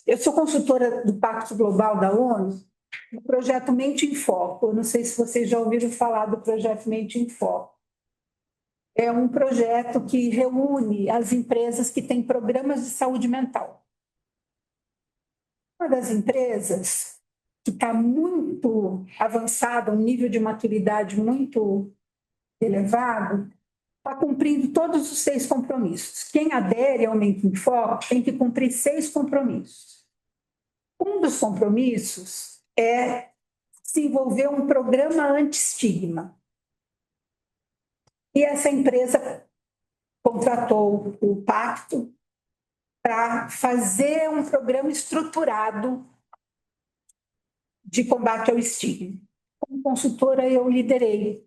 Eu sou consultora do Pacto Global da ONU, o projeto Mente em Foco. Eu não sei se vocês já ouviram falar do projeto Mente em Foco. É um projeto que reúne as empresas que têm programas de saúde mental. Uma das empresas que está muito avançada, um nível de maturidade muito elevado, está cumprindo todos os 6 compromissos. Quem adere ao Mente em Foco tem que cumprir 6 compromissos. Um dos compromissos é desenvolver um programa anti-estigma. E essa empresa contratou o Pacto para fazer um programa estruturado de combate ao estigma. Como consultora, eu liderei o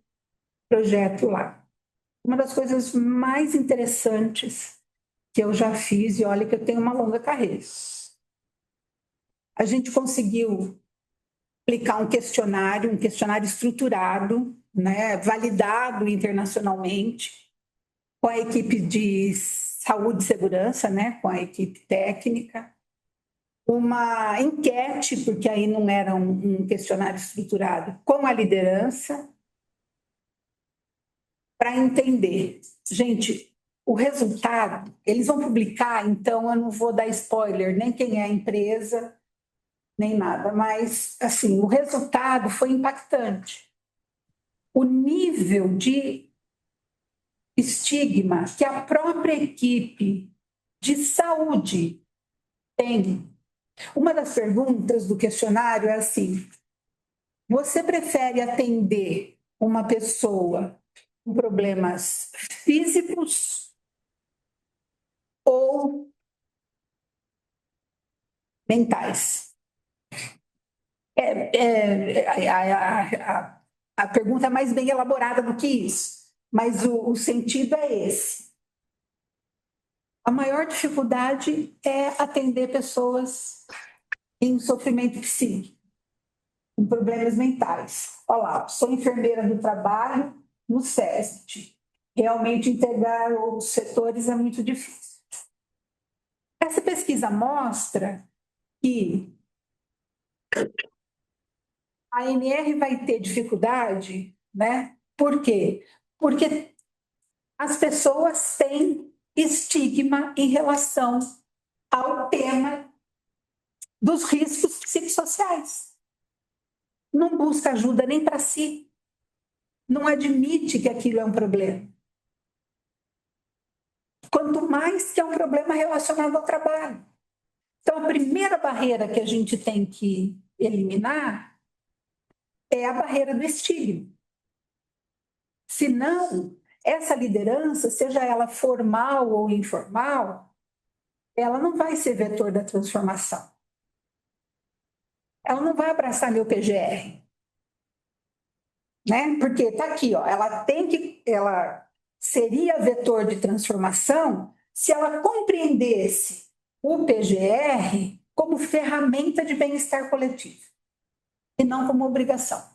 projeto lá. Uma das coisas mais interessantes que eu já fiz, e olha que eu tenho uma longa carreira. A gente conseguiu aplicar um questionário estruturado, né, validado internacionalmente, com a equipe de saúde e segurança, né, com a equipe técnica, uma enquete, porque aí não era um questionário estruturado, com a liderança, para entender. Gente, o resultado, eles vão publicar, então eu não vou dar spoiler, nem quem é a empresa, nem nada, mas assim, o resultado foi impactante. O nível de estigma que a própria equipe de saúde tem. Uma das perguntas do questionário é assim: você prefere atender uma pessoa com problemas físicos ou mentais? A pergunta é mais bem elaborada do que isso, mas o sentido é esse. A maior dificuldade é atender pessoas em sofrimento psíquico, com problemas mentais. Olha lá, sou enfermeira do trabalho no SEST. Realmente integrar outros setores é muito difícil. Essa pesquisa mostra que a ANR vai ter dificuldade, né? Por quê? Porque as pessoas têm estigma em relação ao tema dos riscos psicossociais. Não busca ajuda nem para si, não admite que aquilo é um problema. Quanto mais que é um problema relacionado ao trabalho. Então, a primeira barreira que a gente tem que eliminar é a barreira do estigma. Senão, essa liderança, seja ela formal ou informal, ela não vai ser vetor da transformação. Ela não vai abraçar meu PGR. Né? Porque está aqui, ó, ela seria vetor de transformação se ela compreendesse o PGR como ferramenta de bem-estar coletivo e não como obrigação.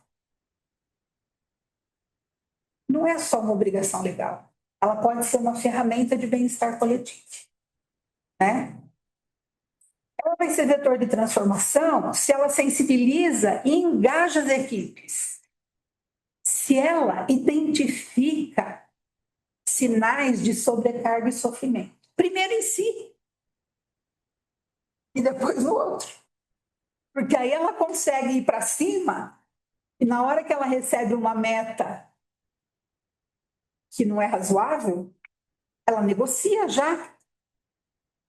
Não é só uma obrigação legal, ela pode ser uma ferramenta de bem-estar coletivo, né? Ela vai ser vetor de transformação se ela sensibiliza e engaja as equipes, se ela identifica sinais de sobrecarga e sofrimento. Primeiro em si e depois no outro. Porque aí ela consegue ir para cima e na hora que ela recebe uma meta que não é razoável, ela negocia já.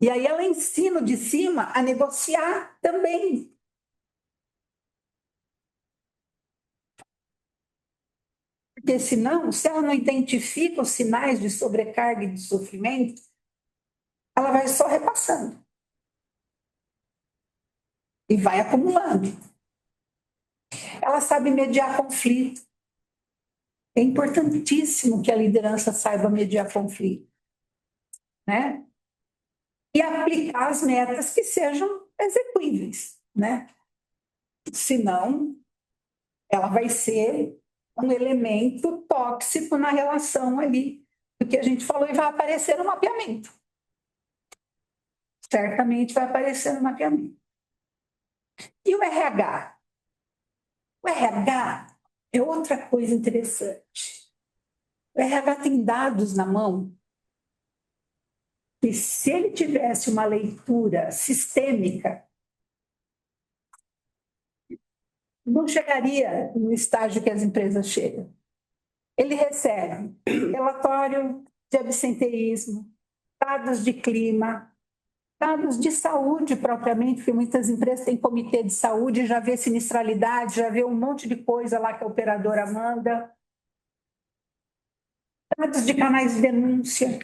E aí ela ensina o de cima a negociar também. Porque senão, se ela não identifica os sinais de sobrecarga e de sofrimento, ela vai só repassando. E vai acumulando. Ela sabe mediar conflito. É importantíssimo que a liderança saiba mediar conflito, né? E aplicar as metas que sejam execuíveis, né? Senão, ela vai ser um elemento tóxico na relação ali, do que a gente falou, e vai aparecer no mapeamento. Certamente vai aparecer no mapeamento. E o RH? O RH é outra coisa interessante. O RH tem dados na mão e se ele tivesse uma leitura sistêmica, não chegaria no estágio que as empresas chegam. Ele recebe relatório de absenteísmo, dados de clima, dados de saúde propriamente, porque muitas empresas têm comitê de saúde, já vê sinistralidade, já vê um monte de coisa lá que a operadora manda, dados de canais de denúncia.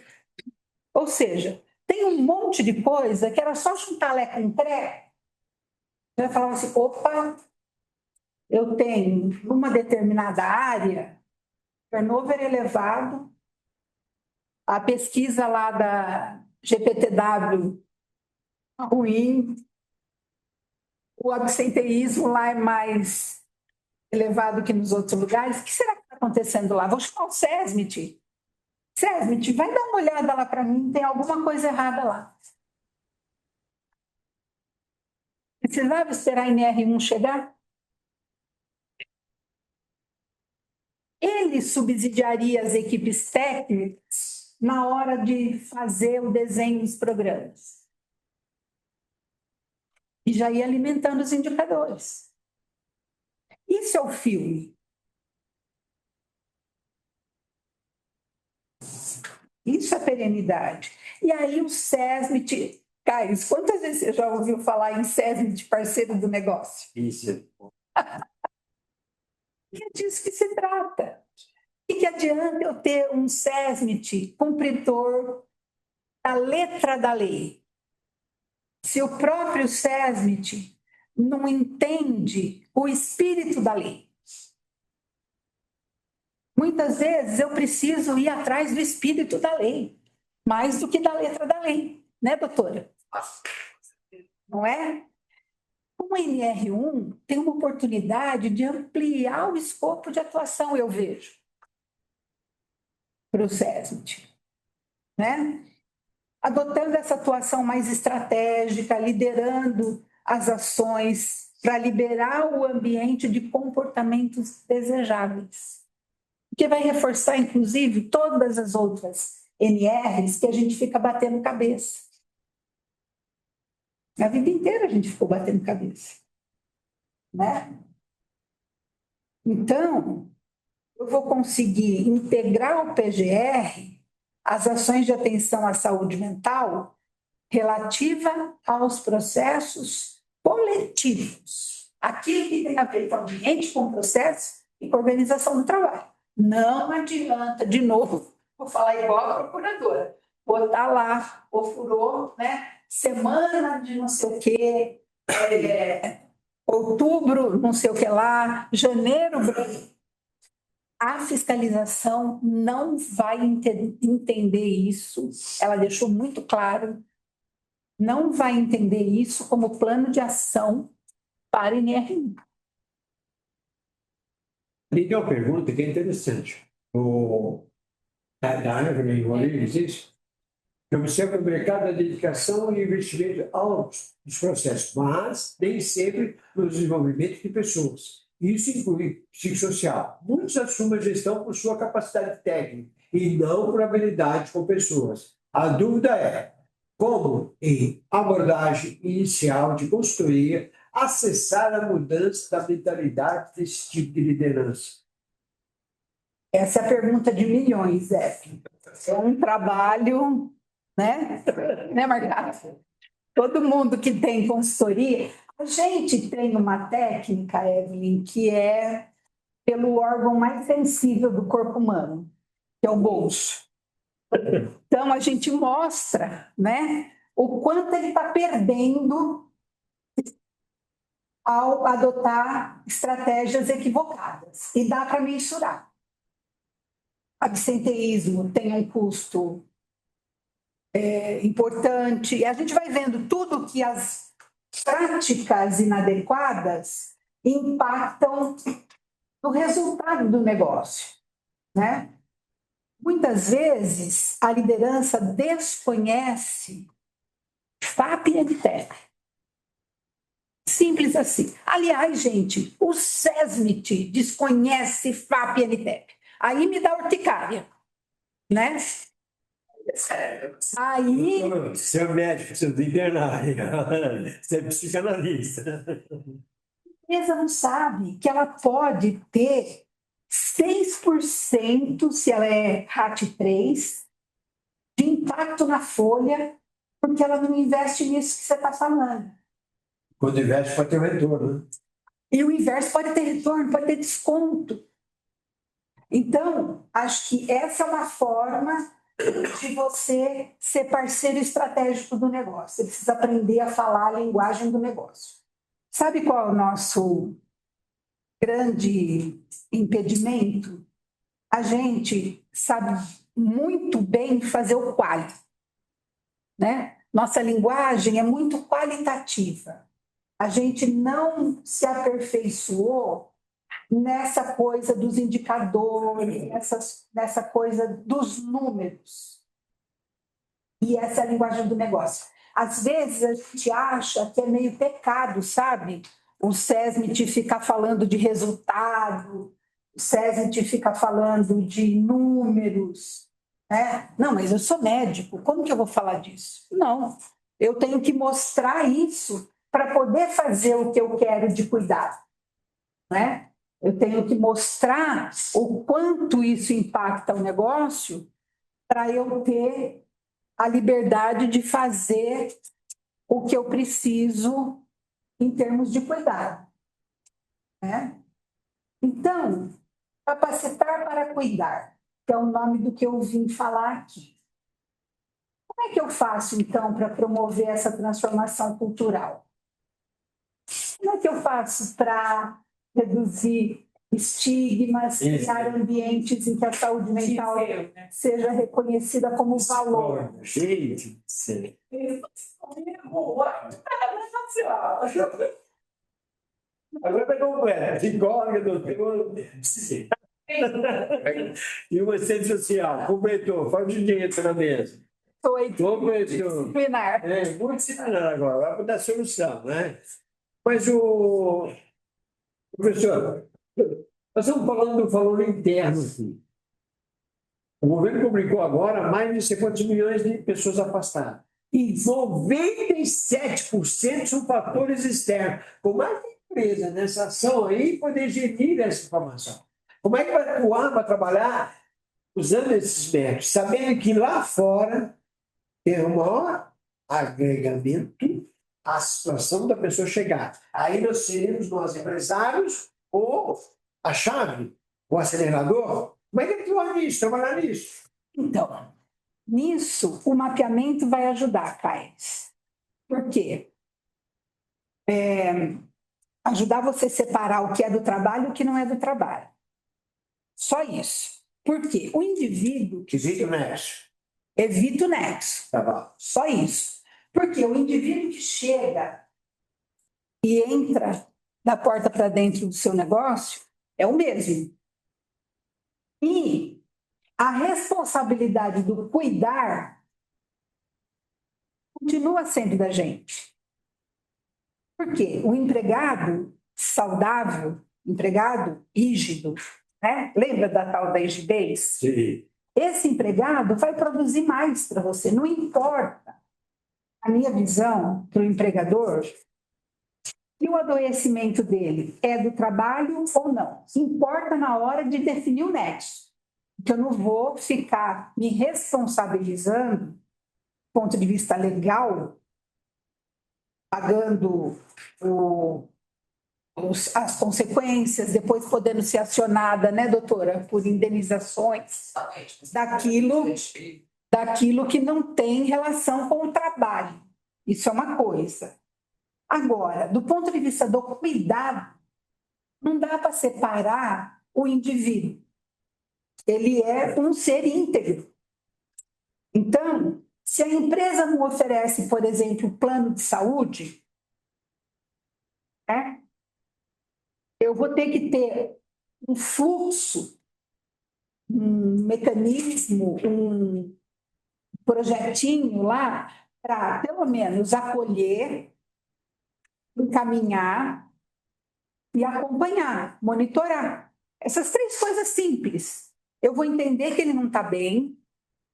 Ou seja, tem um monte de coisa que era só juntar Lé com Cré, já falava assim, opa, eu tenho, numa determinada área, turnover elevado, a pesquisa lá da GPTW ruim, o absenteísmo lá é mais elevado que nos outros lugares. O que será que está acontecendo lá? Vou chamar o SESMIT. SESMIT, vai dar uma olhada lá para mim, tem alguma coisa errada lá. Precisava esperar a NR1 chegar? Ele subsidiaria as equipes técnicas na hora de fazer o desenho dos programas. E já ia alimentando os indicadores. Isso é o filme. Isso é perenidade. E aí o SESMIT, Caio, quantas vezes você já ouviu falar em SESMIT, parceiro do negócio? Isso. É disso que se trata. O que adianta eu ter um SESMIT cumpridor da letra da lei, se o próprio SESMIT não entende o espírito da lei? Muitas vezes eu preciso ir atrás do espírito da lei, mais do que da letra da lei, né, doutora? Não é? O NR1 tem uma oportunidade de ampliar o escopo de atuação, eu vejo, para o SESMIT, né? Adotando essa atuação mais estratégica, liderando as ações para liberar o ambiente de comportamentos desejáveis, que vai reforçar, inclusive, todas as outras NRs que a gente fica batendo cabeça. A vida inteira a gente ficou batendo cabeça, né? Então, eu vou conseguir integrar o PGR, as ações de atenção à saúde mental, relativa aos processos coletivos. Aquilo que tem a ver com o ambiente, com o processo e com a organização do trabalho. Não adianta, de novo, vou falar igual a procuradora, botar lá, ofurou, né? Semana de não sei o quê, outubro, não sei o que lá, janeiro, a fiscalização não vai entender isso, ela deixou muito claro, não vai entender isso como plano de ação para NR1. Ali tem uma pergunta que é interessante. Da Evelyn Rodrigues, isso. Eu observo o mercado da dedicação e investimento aos processos, mas nem sempre no desenvolvimento de pessoas. Isso inclui psicossocial. Muitos assumem a gestão por sua capacidade técnica e não por habilidade com pessoas. A dúvida é como, em abordagem inicial de consultoria, acessar a mudança da mentalidade desse tipo de liderança. Essa é a pergunta de milhões, Zé. É um trabalho, né? Né, Marcado? Todo mundo que tem consultoria, a gente tem uma técnica, Evelyn, que é pelo órgão mais sensível do corpo humano, que é o bolso. Então, a gente mostra, né, o quanto ele está perdendo ao adotar estratégias equivocadas. E dá para mensurar. Absenteísmo tem um custo importante. E a gente vai vendo tudo que as práticas inadequadas impactam no resultado do negócio, né? Muitas vezes a liderança desconhece FAP e NTEP. Simples assim. Aliás, gente, o SESMIT desconhece FAP e NTEP. Aí me dá urticária, né? Aí. Você é médico, você é veterinário, você é psicanalista. A empresa não sabe que ela pode ter 6%, se ela é RAT3, de impacto na folha, porque ela não investe nisso que você está falando. Quando investe, pode ter um retorno. Né? E o inverso pode ter retorno, pode ter desconto. Então, acho que essa é uma forma de você ser parceiro estratégico do negócio. Você precisa aprender a falar a linguagem do negócio. Sabe qual é o nosso grande impedimento, a gente sabe muito bem fazer o quali, né? Nossa linguagem é muito qualitativa. A gente não se aperfeiçoou nessa coisa dos indicadores, nessa coisa dos números. E essa é a linguagem do negócio. Às vezes a gente acha que é meio pecado, sabe? O SESMIT ficar falando de resultado, o SESMIT ficar falando de números, né? Não, mas eu sou médico, como que eu vou falar disso? Não, eu tenho que mostrar isso para poder fazer o que eu quero de cuidado, né? Eu tenho que mostrar o quanto isso impacta o negócio para eu ter a liberdade de fazer o que eu preciso em termos de cuidado, né? Então, capacitar para cuidar, que é o nome do que eu vim falar aqui. Como é que eu faço, então, para promover essa transformação cultural? Como é que eu faço para reduzir estigmas, criar ambientes em que a saúde mental seja reconhecida como valor? Gente, agora está completo. Psicóloga, doutor. E uma assistente social. Completou. Fala de dinheiro na mesa. Completou. Disciplinar. Muito disciplinar agora. Vai dar solução, né? Mas professor, nós estamos falando do valor interno aqui. O governo publicou agora mais de 50 milhões de pessoas afastadas. E 97% são fatores externos. Como é que a empresa, nessa ação aí, poder gerir essa informação? Como é que vai atuar para trabalhar usando esses métodos, sabendo que lá fora tem o maior agregamento à situação da pessoa chegar. Aí nós seremos nós empresários ou a chave, o acelerador. Como é que atuar nisso, trabalhar nisso? Então, nisso, o mapeamento vai ajudar, Caio. Por quê? Ajudar você a separar o que é do trabalho e o que não é do trabalho. Só isso. Por quê? O indivíduo... Evita o nexo. Evita o nexo. Tá bom. Só isso. Porque o indivíduo que chega e entra da porta para dentro do seu negócio é o mesmo. E a responsabilidade do cuidar continua sendo da gente. Por quê? O empregado saudável, empregado rígido, né? Lembra da tal da rigidez? Sim. Esse empregado vai produzir mais para você, não importa. A minha visão para o empregador, e o adoecimento dele é do trabalho ou não? Importa na hora de definir o nexo. Porque eu não vou ficar me responsabilizando, do ponto de vista legal, pagando as consequências, depois podendo ser acionada, né, doutora, por indenizações daquilo que não tem relação com o trabalho. Isso é uma coisa. Agora, do ponto de vista do cuidado, não dá para separar o indivíduo. Ele é um ser íntegro. Então, se a empresa não oferece, por exemplo, plano de saúde, né, eu vou ter que ter um fluxo, um mecanismo, um projetinho lá para, pelo menos, acolher, encaminhar e acompanhar, monitorar. Essas 3 coisas simples. Eu vou entender que ele não está bem,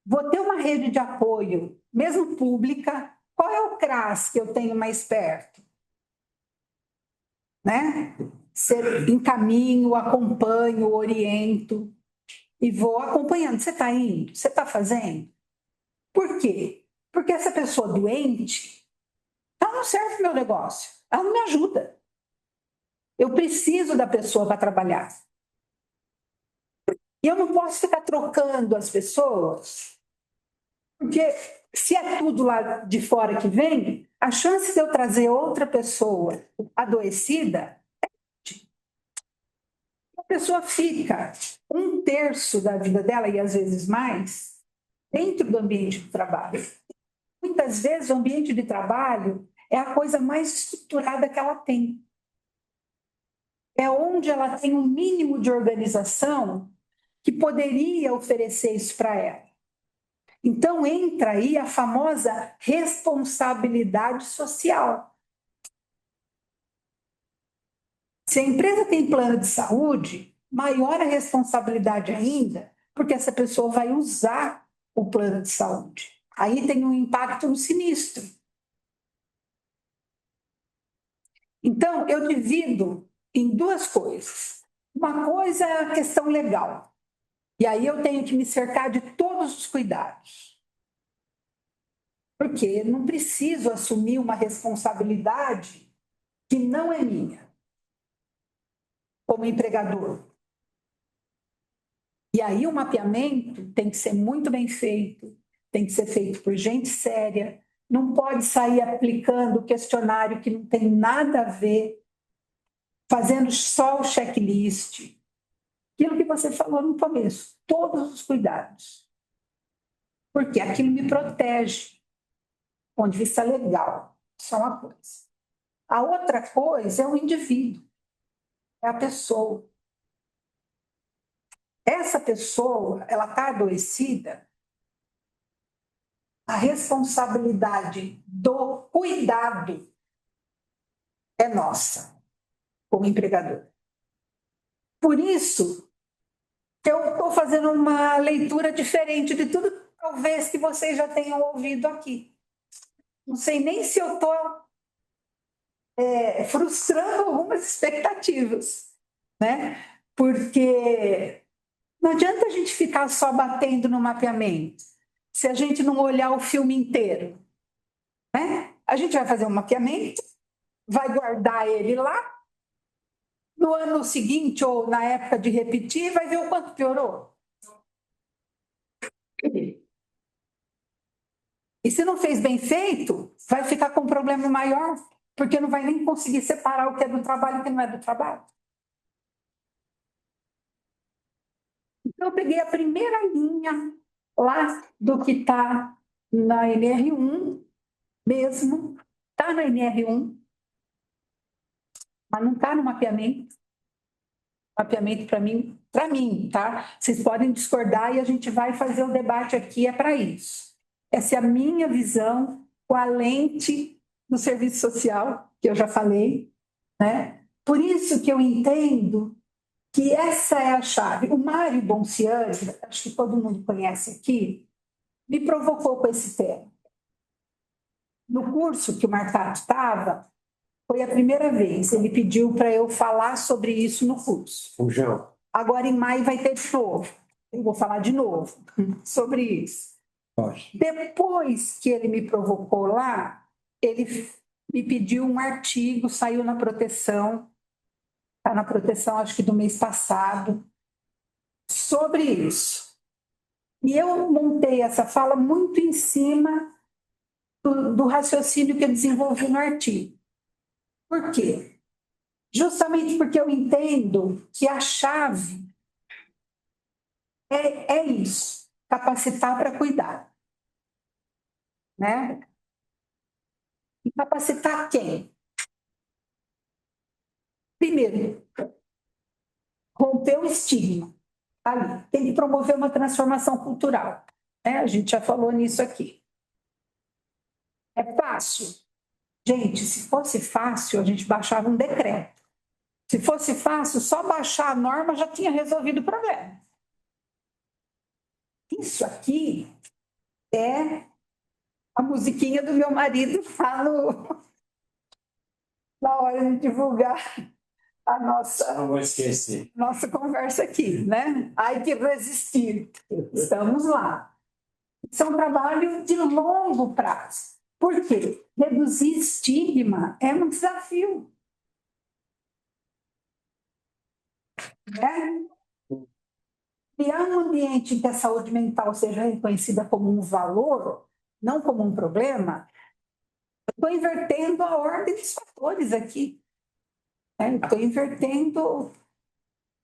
vou ter uma rede de apoio, mesmo pública. Qual é o CRAS que eu tenho mais perto? Né? Encaminho, acompanho, oriento e vou acompanhando. Você está indo? Você está fazendo? Por quê? Porque essa pessoa doente, ela não serve para o meu negócio, ela não me ajuda. Eu preciso da pessoa para trabalhar. E eu não posso ficar trocando as pessoas, porque se é tudo lá de fora que vem, a chance de eu trazer outra pessoa adoecida é. A pessoa fica 1/3 da vida dela, e às vezes mais, dentro do ambiente de trabalho. Muitas vezes o ambiente de trabalho é a coisa mais estruturada que ela tem. É onde ela tem um mínimo de organização que poderia oferecer isso para ela. Então entra aí a famosa responsabilidade social. Se a empresa tem plano de saúde, maior a responsabilidade ainda, porque essa pessoa vai usar o plano de saúde. Aí tem um impacto no sinistro. Então, eu divido em duas coisas. Uma coisa é a questão legal. E aí eu tenho que me cercar de todos os cuidados. Porque não preciso assumir uma responsabilidade que não é minha, como empregador. E aí o mapeamento tem que ser muito bem feito, tem que ser feito por gente séria, não pode sair aplicando questionário que não tem nada a ver, fazendo só o checklist. Aquilo que você falou no começo, todos os cuidados. Porque aquilo me protege, do ponto de vista legal. Isso é uma coisa. A outra coisa é o indivíduo, é a pessoa. Essa pessoa, ela está adoecida, a responsabilidade do cuidado é nossa, como empregador. Por isso que eu estou fazendo uma leitura diferente de tudo, talvez, que vocês já tenham ouvido aqui. Não sei nem se eu estou frustrando algumas expectativas, né? Porque não adianta a gente ficar só batendo no mapeamento, se a gente não olhar o filme inteiro, né? A gente vai fazer um mapeamento, vai guardar ele lá, no ano seguinte ou na época de repetir, vai ver o quanto piorou. E se não fez bem feito, vai ficar com um problema maior, porque não vai nem conseguir separar o que é do trabalho e o que não é do trabalho. Então, eu peguei a primeira linha lá do que está na NR1 mesmo, está na NR1, mas não está no mapeamento. Mapeamento para mim, tá? Vocês podem discordar e a gente vai fazer o debate aqui, é para isso. Essa é a minha visão com a lente do serviço social, que eu já falei, né? Por isso que eu entendo que essa é a chave. O Mário Bonciani, acho que todo mundo conhece aqui, me provocou com esse tema. No curso que o Marcato estava, foi a primeira vez. Ele pediu para eu falar sobre isso no curso. O João. Agora, em maio, vai ter de novo. Eu vou falar de novo sobre isso. Pode. Depois que ele me provocou lá, ele me pediu um artigo, saiu na Proteção, está na Proteção, acho que do mês passado, sobre isso. E eu montei essa fala muito em cima do raciocínio que eu desenvolvi no artigo. Por quê? Justamente porque eu entendo que a chave é isso, capacitar para cuidar. Né? E capacitar quem? Primeiro, romper o estigma. Ali. Tem que promover uma transformação cultural. Né? A gente já falou nisso aqui. É fácil? Gente, se fosse fácil, a gente baixava um decreto. Se fosse fácil, só baixar a norma já tinha resolvido o problema. Isso aqui é a musiquinha do meu marido lá na hora de divulgar a Não vou esquecer. nossa conversa aqui, né? Ai, que resistir. Estamos lá. Isso é um trabalho de longo prazo. Por quê? Reduzir estigma é um desafio. Né? Criar um ambiente em que a saúde mental seja reconhecida como um valor, não como um problema, estou invertendo a ordem dos fatores aqui. Estou invertendo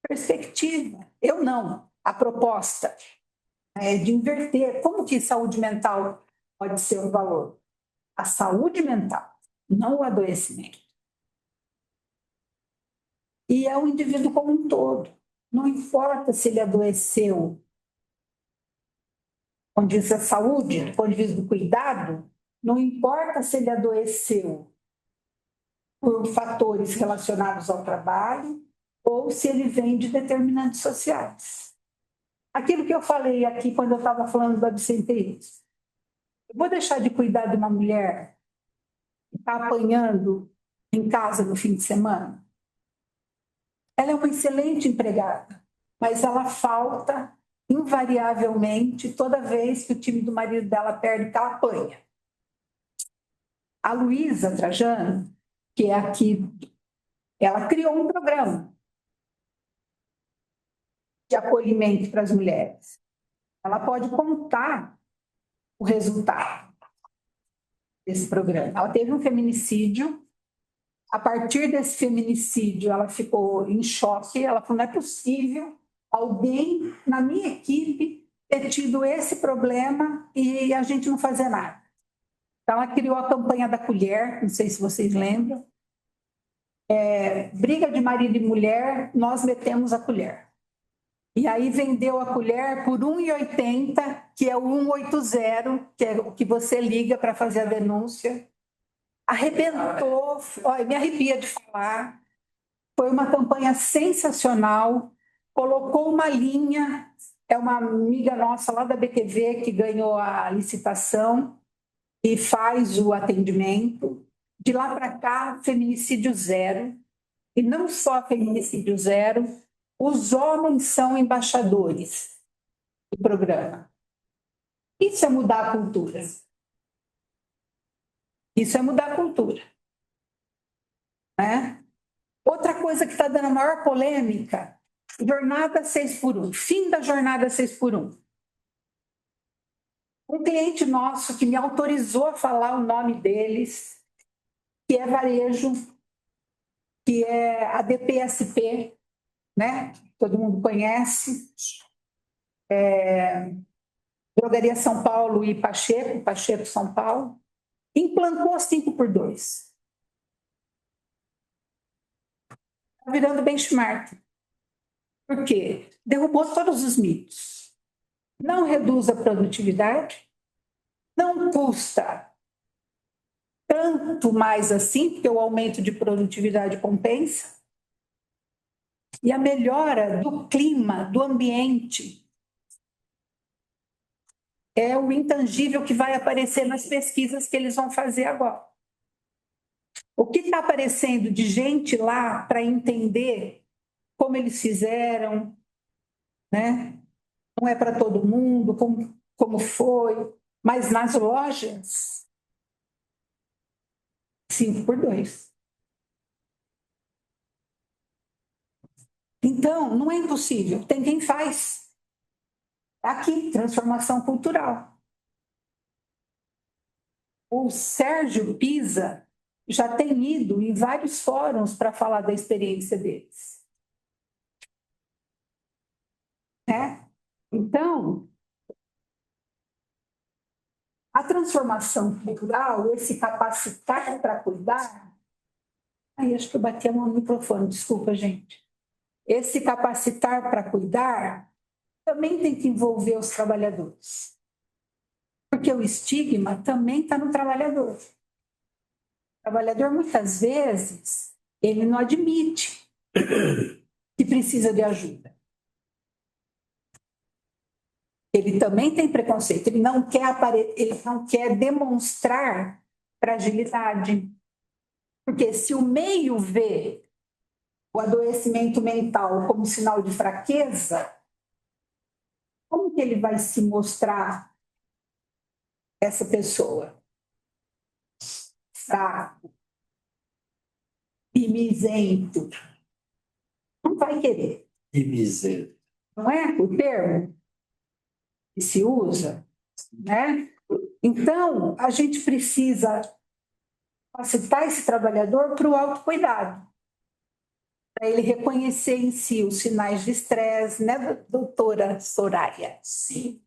perspectiva. Eu não. A proposta é de inverter. Como que saúde mental pode ser um valor? A saúde mental, não o adoecimento. E é o indivíduo como um todo. Não importa se ele adoeceu, do ponto de vista da saúde, do ponto de vista do cuidado, não importa se ele adoeceu por fatores relacionados ao trabalho ou se ele vem de determinantes sociais. Aquilo que eu falei aqui quando eu estava falando do absenteísmo. Eu vou deixar de cuidar de uma mulher que está apanhando em casa no fim de semana? Ela é uma excelente empregada, mas ela falta invariavelmente toda vez que o time do marido dela perde, que ela apanha. A Luísa Trajano, que é aqui, ela criou um programa de acolhimento para as mulheres. Ela pode contar o resultado desse programa. Ela teve um feminicídio. A partir desse feminicídio, ela ficou em choque. Ela falou: não é possível alguém na minha equipe ter tido esse problema e a gente não fazer nada. Então, ela criou a campanha da colher, não sei se vocês lembram. Briga de marido e mulher, nós metemos a colher. E aí vendeu a colher por R$1,80, que é o 180, que é o que você liga para fazer a denúncia. Arrebentou, olha, me arrepia de falar. Foi uma campanha sensacional. Colocou uma linha, é uma amiga nossa lá da BTV que ganhou a licitação e faz o atendimento. De lá para cá, feminicídio zero. E não só feminicídio zero, os homens são embaixadores do programa. Isso é mudar a cultura. Isso é mudar a cultura. Né? Outra coisa que está dando a maior polêmica, jornada 6x1, fim da jornada 6x1. Um cliente nosso que me autorizou a falar o nome deles, que é varejo, que é a DPSP, né? Todo mundo conhece. Drogaria São Paulo e Pacheco São Paulo, implantou 5x2. Está virando benchmark. Por quê? Derrubou todos os mitos. Não reduz a produtividade, não custa tanto mais assim, porque o aumento de produtividade compensa, e a melhora do clima, do ambiente, é o intangível que vai aparecer nas pesquisas que eles vão fazer agora. O que está aparecendo de gente lá para entender como eles fizeram, né? Não é para todo mundo, como foi, mas nas lojas, 5x2. Então, não é impossível, tem quem faz. Aqui, transformação cultural. O Sérgio Pisa já tem ido em vários fóruns para falar da experiência deles. Né? Então, a transformação cultural, esse capacitar para cuidar... Aí, acho que eu bati a mão no microfone, desculpa, gente. Esse capacitar para cuidar também tem que envolver os trabalhadores. Porque o estigma também está no trabalhador. O trabalhador, muitas vezes, ele não admite que precisa de ajuda. Ele também tem preconceito, ele não quer demonstrar fragilidade. Porque se o meio vê o adoecimento mental como sinal de fraqueza, como que ele vai se mostrar essa pessoa? Fraco, mimizento. Não vai querer. Mimizento. Não é o termo que se usa, né? Então, a gente precisa capacitar esse trabalhador para o autocuidado. para ele reconhecer em si os sinais de estresse, né, doutora Soraya? Sim.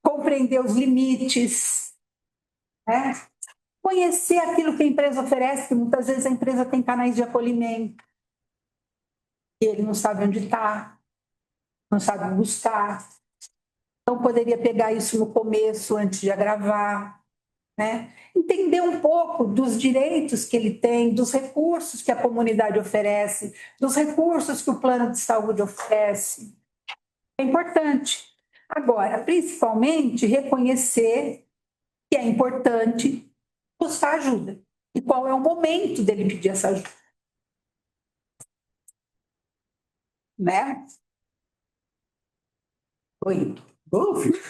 Compreender os limites, né? Conhecer aquilo que a empresa oferece, que muitas vezes a empresa tem canais de acolhimento, e ele não sabe onde está, não sabe buscar. Então, poderia pegar isso no começo, antes de agravar, né? Entender um pouco dos direitos que ele tem, dos recursos que a comunidade oferece, dos recursos que o plano de saúde oferece. É importante. Agora, principalmente, reconhecer que é importante buscar ajuda. E qual é o momento dele pedir essa ajuda. Né? Oi. Bom, filho,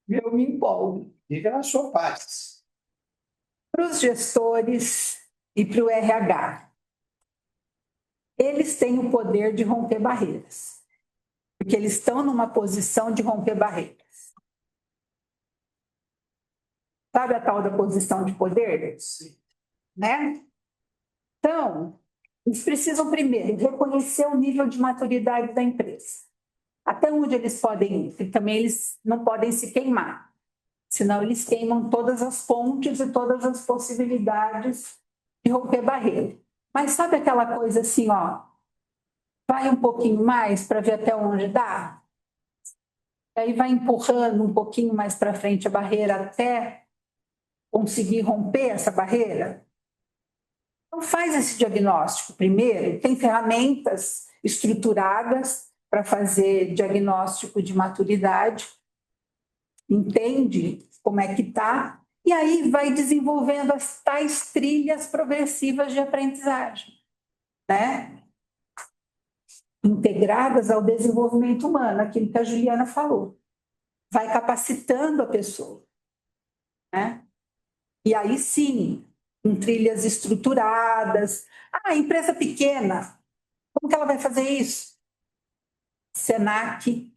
Eu me empolgo. fica na sua paz. Para os gestores e para o RH, eles têm o poder de romper barreiras, porque eles estão numa posição de romper barreiras. Sabe a tal da posição de poder? Sim. Né? Então, eles precisam primeiro reconhecer o nível de maturidade da empresa. Até onde eles podem ir, porque também eles não podem se queimar, senão eles queimam todas as pontes e todas as possibilidades de romper barreira. Mas sabe aquela coisa assim, ó, vai um pouquinho mais para ver até onde dá? E aí vai empurrando um pouquinho mais para frente a barreira até conseguir romper essa barreira? Então faz esse diagnóstico primeiro, tem ferramentas estruturadas para fazer diagnóstico de maturidade, entende como é que está, e aí vai desenvolvendo as tais trilhas progressivas de aprendizagem, né? Integradas ao desenvolvimento humano, aquilo que a Juliana falou. Vai capacitando a pessoa, né? E aí sim, com trilhas estruturadas. Ah, empresa pequena, como que ela vai fazer isso? Senac,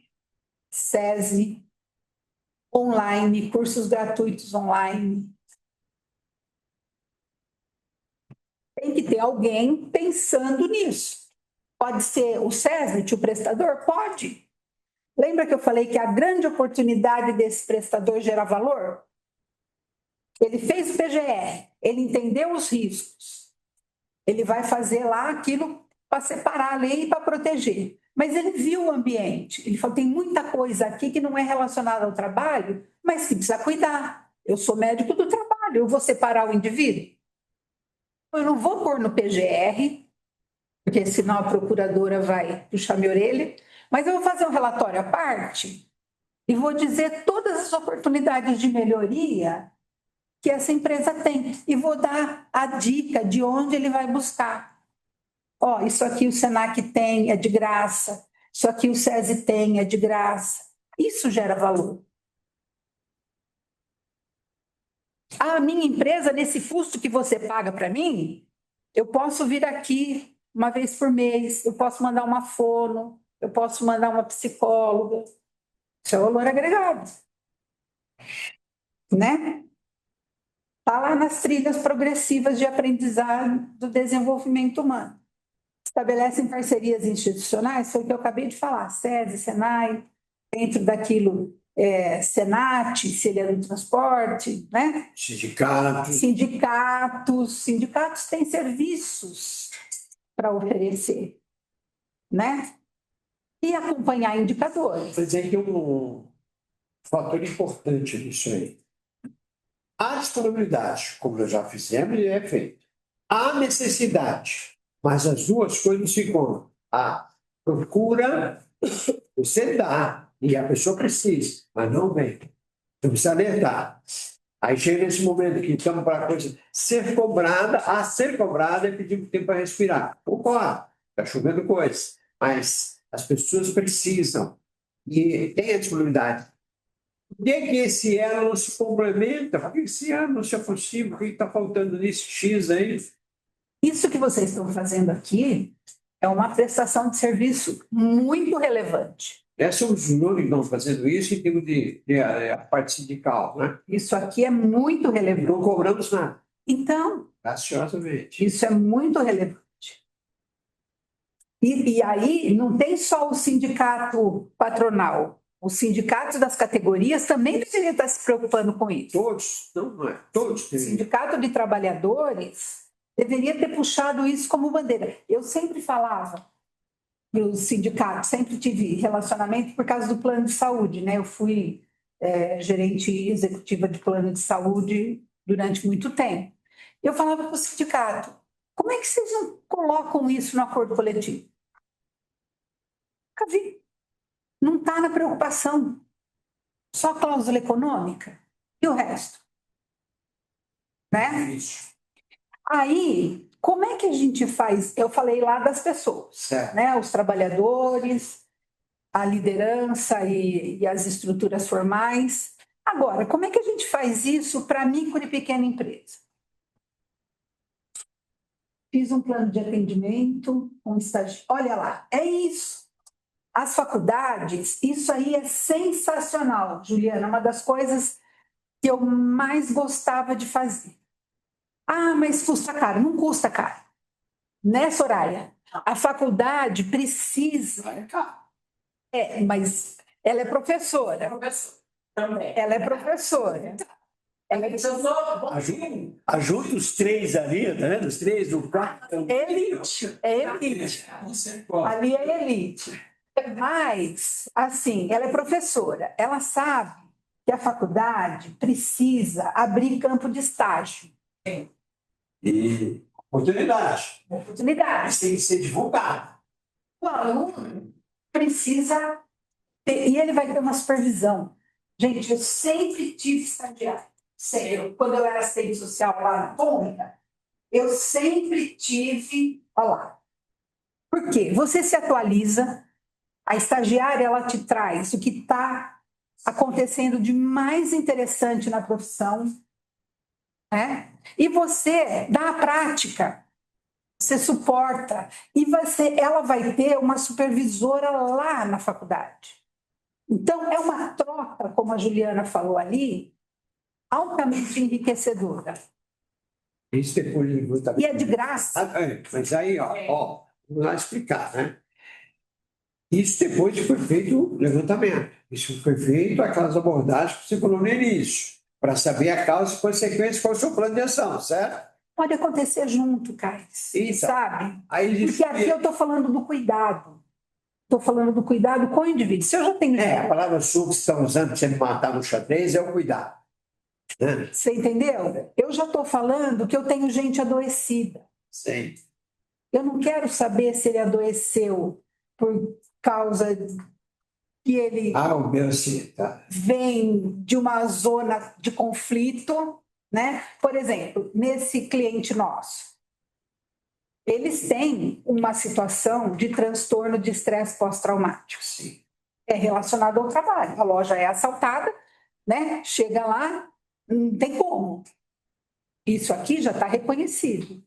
SESI, online, cursos gratuitos online. Tem que ter alguém pensando nisso. Pode ser o SESI, o prestador? Pode. Lembra que eu falei que a grande oportunidade desse prestador gerar valor? Ele fez o PGR, ele entendeu os riscos, ele vai fazer lá aquilo para separar a lei e para proteger. Mas ele viu o ambiente, ele falou, tem muita coisa aqui que não é relacionada ao trabalho, mas que precisa cuidar. Eu sou médico do trabalho, eu vou separar o indivíduo? Eu não vou pôr no PGR, porque senão a procuradora vai puxar minha orelha, mas eu vou fazer um relatório à parte e vou dizer todas as oportunidades de melhoria que essa empresa tem e vou dar a dica de onde ele vai buscar. Ó, isso aqui o Senac tem, é de graça. Isso aqui o SESI tem, é de graça. Isso gera valor. A minha empresa, nesse custo que você paga para mim, eu posso vir aqui uma vez por mês, eu posso mandar uma fono, eu posso mandar uma psicóloga. Isso é valor agregado. Né? Está lá nas trilhas progressivas de aprendizado do desenvolvimento humano. Estabelecem parcerias institucionais, foi o que eu acabei de falar, SESI, SENAI, dentro daquilo, Senat, se ele é do transporte, né? Sindicatos têm serviços para oferecer, né? E acompanhar indicadores. Quer dizer que um fator importante nisso aí. A disponibilidade, como nós já fizemos, é feito. Há necessidade, mas as duas coisas se encontram. A procura, você dá, e a pessoa precisa, mas não vem. Então precisa alertar. Aí chega nesse momento que estamos para a coisa ser cobrada, a ser cobrada é pedir tempo para respirar. Concordo, está chovendo coisas, mas as pessoas precisam e têm a disponibilidade. Por que esse elo não se complementa? Por que esse elo não se aproxima? O que está faltando nesse X aí? Isso que vocês estão fazendo aqui é uma prestação de serviço muito relevante. São os juniores que estão fazendo isso em termos de a parte sindical, né? Isso aqui é muito relevante. Não cobramos nada. Então, Graciosamente. isso é muito relevante. E aí não tem só o sindicato patronal, os sindicatos das categorias também deveriam estar se preocupando com isso. Todos, não é? Todos. O sindicato de trabalhadores deveria ter puxado isso como bandeira. Eu sempre falava que os sindicatos, sempre tive relacionamento por causa do plano de saúde, né? Eu fui gerente executiva de plano de saúde durante muito tempo. Eu falava para o sindicato, como é que vocês não colocam isso no acordo coletivo? Nunca vi. Não está na preocupação. Só cláusula econômica e o resto. Né? Aí, como é que a gente faz? Eu falei lá das pessoas, né? Os trabalhadores, a liderança e as estruturas formais. Agora, como é que a gente faz isso para micro e pequena empresa? Fiz um plano de atendimento, um estágio. Olha lá, é isso. As faculdades, isso aí é sensacional, Juliana, uma das coisas que eu mais gostava de fazer. Ah, mas custa caro. Não custa caro. Né, Soraya? A faculdade precisa. Mas ela é professora. Ela é professora. Ela é Ajuda os três ali, tá vendo? Os três, o quarto. Elite. É elite. Ali é elite. Mas, assim, ela é professora. Ela sabe que a faculdade precisa abrir campo de estágio. E oportunidade. Oportunidade. Tem que ser divulgado. O aluno precisa ter, e ele vai ter uma supervisão. Gente, eu sempre tive estagiário. Sério, quando eu era assistente social lá na ponta, eu sempre tive, olha lá. Por quê? Você se atualiza, a estagiária ela te traz o que está acontecendo de mais interessante na profissão, né? E você dá a prática. Você suporta e ela vai ter uma supervisora lá na faculdade. Então, é uma troca, como a Juliana falou ali, altamente enriquecedora. Isso depois de luta. E é de graça. Mas aí, vamos lá explicar, né? Isso depois que foi feito o levantamento. Isso foi feito aquelas abordagens que você falou no início, para saber a causa e consequência, qual é o seu plano de ação, certo? Pode acontecer junto, Caio. Sabe? Porque aqui eu estou falando do cuidado. Estou falando do cuidado com o indivíduo. Se eu já tenho. A palavra sua que você está usando para você me matar no xadrez é o cuidado. Né? Você entendeu? Eu já estou falando que eu tenho gente adoecida. Sim. Eu não quero saber se ele adoeceu por causa que ele o meu sim, tá. vem de uma zona de conflito, né? Por exemplo, nesse cliente nosso, eles têm uma situação de transtorno de estresse pós-traumático. É relacionado ao trabalho. A loja é assaltada, né? Chega lá, não tem como. Isso aqui já está reconhecido.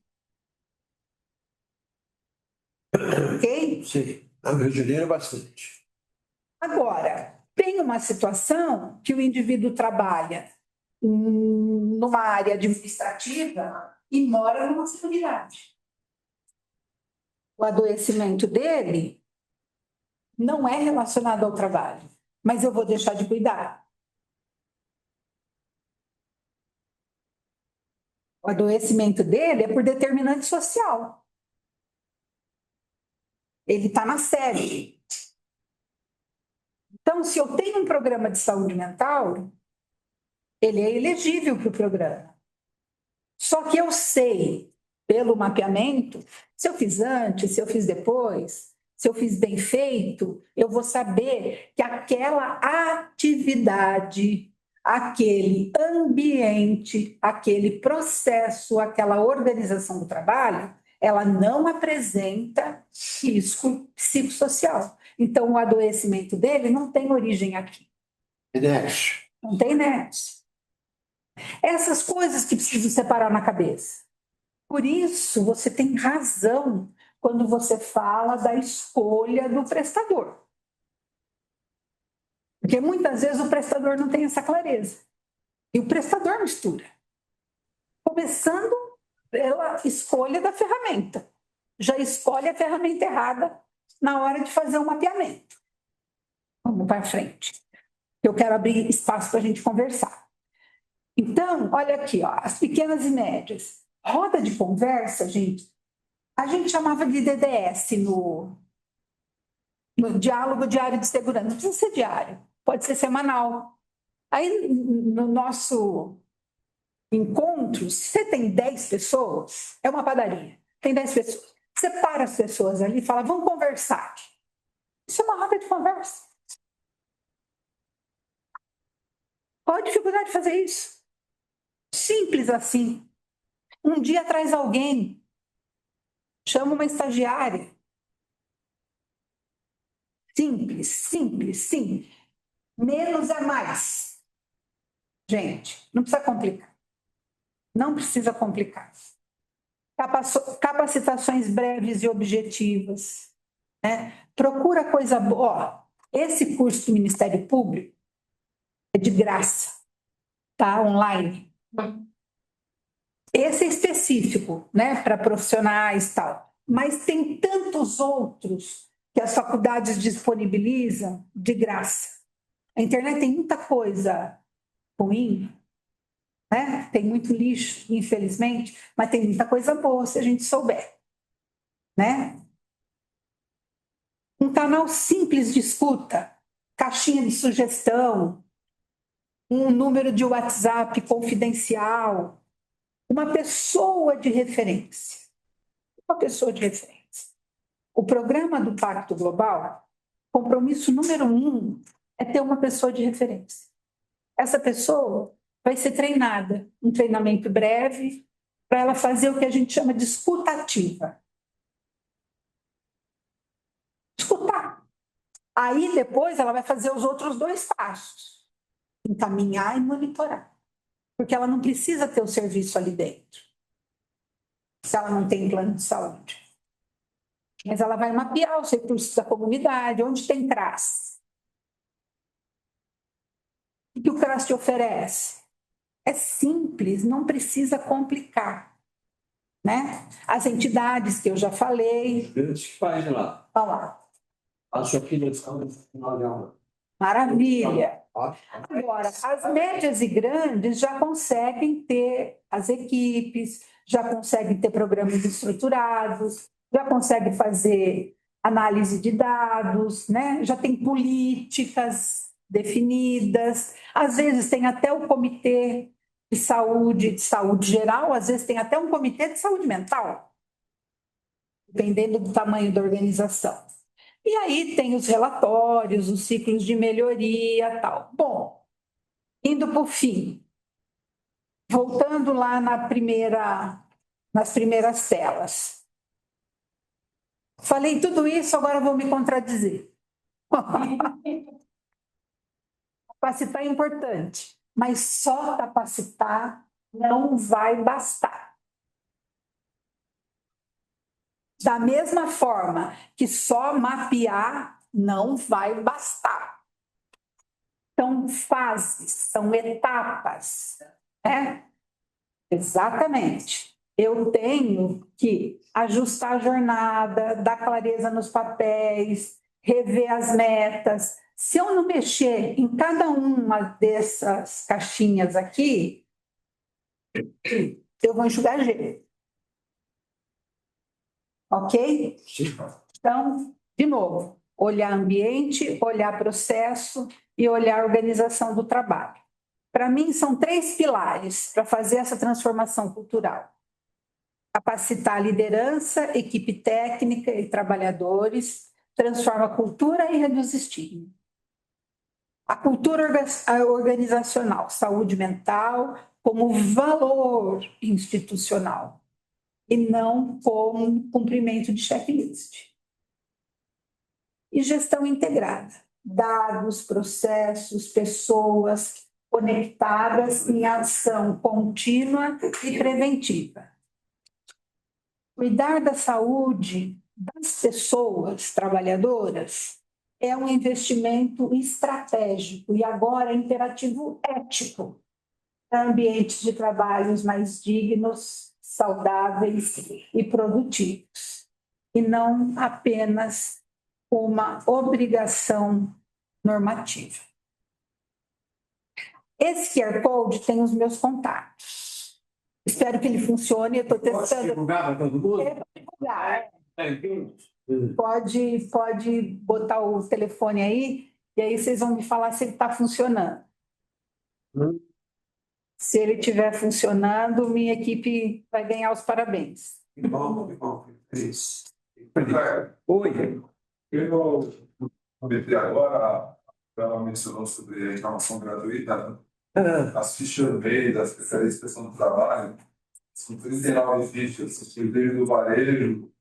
Ok? Sim. No Rio de Janeiro, bastante. Agora, tem uma situação que o indivíduo trabalha numa área administrativa e mora numa comunidade. O adoecimento dele não é relacionado ao trabalho, mas eu vou deixar de cuidar. O adoecimento dele é por determinante social. Ele está na série. Então, se eu tenho um programa de saúde mental, ele é elegível para o programa. Só que eu sei, pelo mapeamento, se eu fiz antes, se eu fiz depois, se eu fiz bem feito, eu vou saber que aquela atividade, aquele ambiente, aquele processo, aquela organização do trabalho, ela não apresenta risco psicossocial. Então, o adoecimento dele não tem origem aqui. Nexo. Não tem nexo. Essas coisas que precisam separar na cabeça. Por isso, você tem razão quando você fala da escolha do prestador. Porque muitas vezes o prestador não tem essa clareza. E o prestador mistura. Começando pela escolha da ferramenta. já escolhe a ferramenta errada na hora de fazer um mapeamento. Vamos para frente. Eu quero abrir espaço para a gente conversar. Então, olha aqui, ó, as pequenas e médias. Roda de conversa, gente, a gente chamava de DDS no diálogo diário de segurança. Não precisa ser diário, pode ser semanal. Aí, no nosso encontro, se você tem 10 pessoas, é uma padaria, tem 10 pessoas. Separa as pessoas ali e fala, vamos conversar. Isso é uma roda de conversa. Qual a dificuldade de fazer isso? Simples assim. Um dia traz alguém, chama uma estagiária. Simples, simples, sim. Menos é mais. Gente, não precisa complicar. Não precisa complicar. Capacitações breves e objetivas. Né? Procura coisa boa. Ó, esse curso do Ministério Público é de graça, tá? Online. Esse é específico, né, para profissionais e tal. Mas tem tantos outros que as faculdades disponibilizam de graça. A internet tem muita coisa ruim, né? Tem muito lixo, infelizmente, mas tem muita coisa boa se a gente souber, né? Um canal simples de escuta, caixinha de sugestão, um número de WhatsApp confidencial, uma pessoa de referência. Uma pessoa de referência. O programa do Pacto Global, compromisso número 1 é ter uma pessoa de referência. Essa pessoa vai ser treinada, um treinamento breve, para ela fazer o que a gente chama de escuta ativa. Escutar. Aí, depois, ela vai fazer os outros 2 passos. Encaminhar e monitorar. Porque ela não precisa ter o serviço ali dentro, se ela não tem plano de saúde. Mas ela vai mapear os recursos da comunidade, onde tem CRAS. O que o CRAS te oferece? É simples, não precisa complicar. Né? As entidades que eu já falei. Página lá. Olha lá. Acho aqui no final de aula. Maravilha. Agora, as médias e grandes já conseguem ter as equipes, já conseguem ter programas estruturados, já conseguem fazer análise de dados, né? Já tem políticas definidas, às vezes tem até o comitê de saúde geral, às vezes tem até um comitê de saúde mental, dependendo do tamanho da organização. E aí tem os relatórios, os ciclos de melhoria, tal. Bom, indo para o fim, voltando lá nas primeiras telas. Falei tudo isso, agora vou me contradizer. Capacitar é importante, mas só capacitar não vai bastar. Da mesma forma que só mapear não vai bastar. São fases, são etapas, né? Exatamente. Eu tenho que ajustar a jornada, dar clareza nos papéis, rever as metas. Se eu não mexer em cada uma dessas caixinhas aqui, eu vou enxugar gelo. Ok? Então, de novo, olhar ambiente, olhar processo e olhar organização do trabalho. Para mim, são 3 pilares para fazer essa transformação cultural. Capacitar a liderança, equipe técnica e trabalhadores, transforma a cultura e reduz estigma. A cultura organizacional, saúde mental, como valor institucional e não como cumprimento de checklist. E gestão integrada, dados, processos, pessoas conectadas em ação contínua e preventiva. Cuidar da saúde das pessoas trabalhadoras é um investimento estratégico e agora imperativo ético para ambientes de trabalhos mais dignos, saudáveis e produtivos. e não apenas uma obrigação normativa. Esse QR Code tem os meus contatos. Espero que ele funcione. Eu estou Posso testando. divulgar para todo mundo? Divulgar. Pode botar o telefone aí, e aí vocês vão me falar se ele está funcionando. Se ele estiver funcionando, minha equipe vai ganhar os parabéns. Que bom. Isso. Oi. Eu comentei agora, ela mencionou sobre a informação gratuita, as fichas MEI, das Secretaria de Inspeção do Trabalho, são 39 fichas, desde o varejo,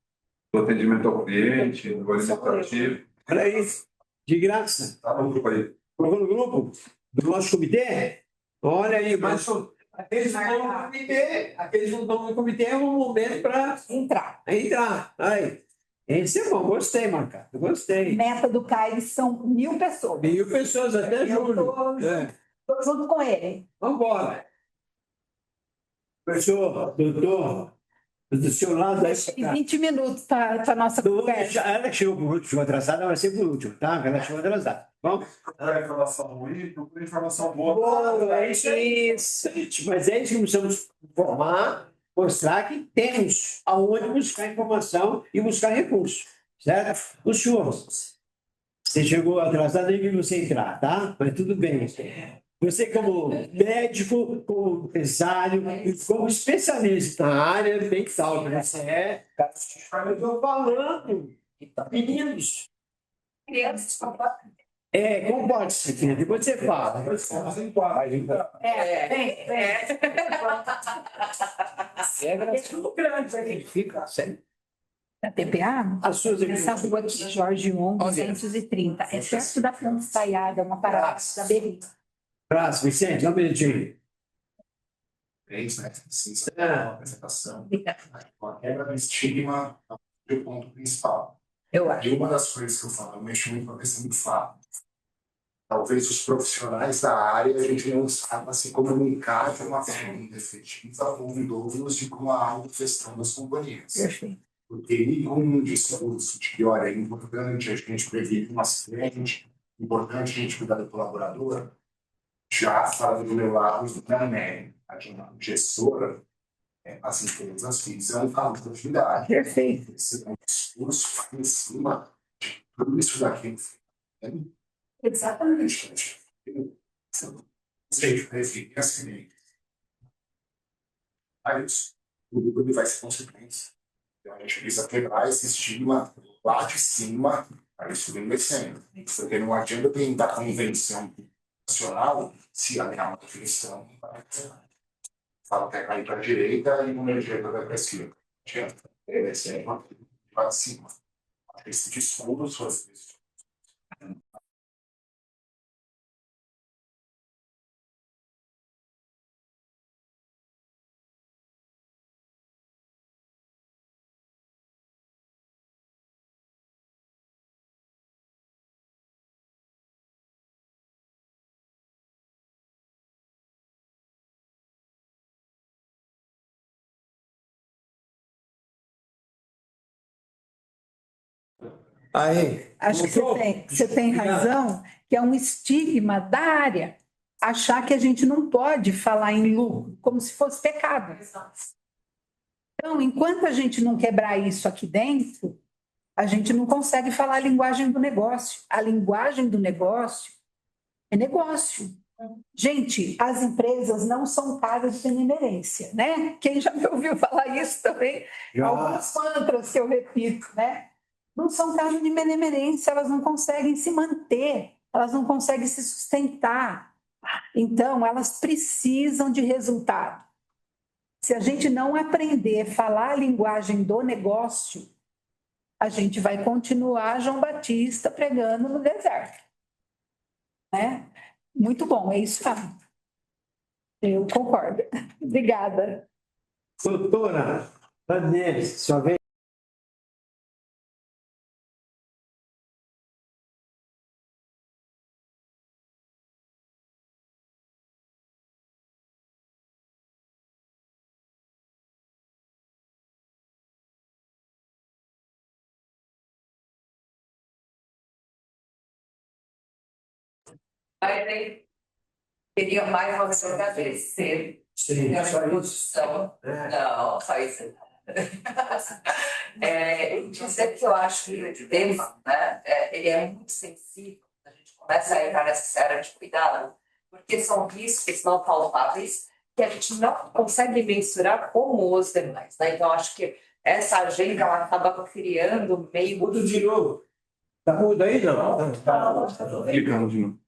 do atendimento ao cliente, do administrativo. Olha isso, de graça. Está no grupo aí. Colocou no grupo do nosso comitê? Olha aí, mas aqueles que não estão no comitê é um momento para Entrar. entrar. Aí. Esse é bom, gostei, Marcato, gostei. Meta do CAIS são 1.000 pessoas. 1.000 pessoas até Eu julho. estou junto com ele. Vamos embora. Professor, doutor, do seu lado aí. Em 20 minutos para a nossa conversa. Ela chegou por último, chegou atrasada, vai ser por último, tá? Ela chegou atrasada. Vamos? Procura informação ruim, procura informação boa. É isso. Mas é isso que precisamos informar, mostrar que temos aonde buscar informação e buscar recursos, certo? O senhor, você chegou atrasado e viu você entrar, tá? Mas tudo bem. Você como médico, como empresário e como especialista na área ambiental, que você é, eu estou falando, meninos. Crianças, Comporte-se, filha. Depois você fala. Fazem quatro. É tudo grande aqui. Fica sério. Da TPA, As suas essa rua aqui, Jorge 1, 230, é perto da Planta Estaiada, uma parada da Berri. Praça, Vicente, dá um minutinho. Três, né? Precisa É. uma apresentação. A quebra do estigma é o ponto principal. Eu acho. E uma das coisas que eu falo, eu mexo muito com a questão do fato. Talvez os profissionais da área a gente não saiba se comunicar de uma forma efetiva com idosos e com a autogestão das companhias. Perfeito. Porque ir com um discurso de que, olha, é importante a gente prevenir um acidente, é importante a gente cuidar do colaborador, já fala do meu lado, não é a gestora, as empresas fizeram um de atividade. Perfeito. Esse é um discurso em cima de tudo isso daqui. Exatamente. Seja prevenir acidente. Aí tudo ele vai ser consequência. Então a gente precisa quebrar esse estigma lá de cima para isso vem descendo. Porque não adianta tentar convenção nacional se a minha definição vai fala que é cair para a direita e não é direita vai para a esquerda. Adianta. É sempre para cima. Esse discurso, às vezes, Aí. Acho que você tem razão, que é um estigma da área, achar que a gente não pode falar em lucro, como se fosse pecado. Então, enquanto a gente não quebrar isso aqui dentro, a gente não consegue falar a linguagem do negócio. A linguagem do negócio é negócio. Gente, as empresas não são casas de benemerência, né? Quem já me ouviu falar isso também, alguns mantras que eu repito, né? Não são casas de benemerência, elas não conseguem se manter, elas não conseguem se sustentar. Então, elas precisam de resultado. Se a gente não aprender a falar a linguagem do negócio, a gente vai continuar João Batista pregando no deserto. Né? Muito bom, é isso mesmo. Eu concordo. Obrigada. Doutora, Daniela, sua vez. Mas aí, queria mais uma vez agradecer Sim, pela só isso. introdução. É. Não, só isso. E dizer que eu acho que o tema, né, ele é muito sensível. A gente começa a entrar nessa série de cuidado, porque são riscos não palpáveis que a gente não consegue mensurar como os demais, né? Então, acho que essa agenda ela acaba criando meio. Muda de novo. Tá mudo aí, não? Clicando de novo.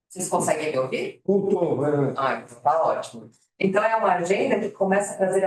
Vocês conseguem me ouvir? Voltou. Então tá ótimo. Então, é uma agenda que começa a trazer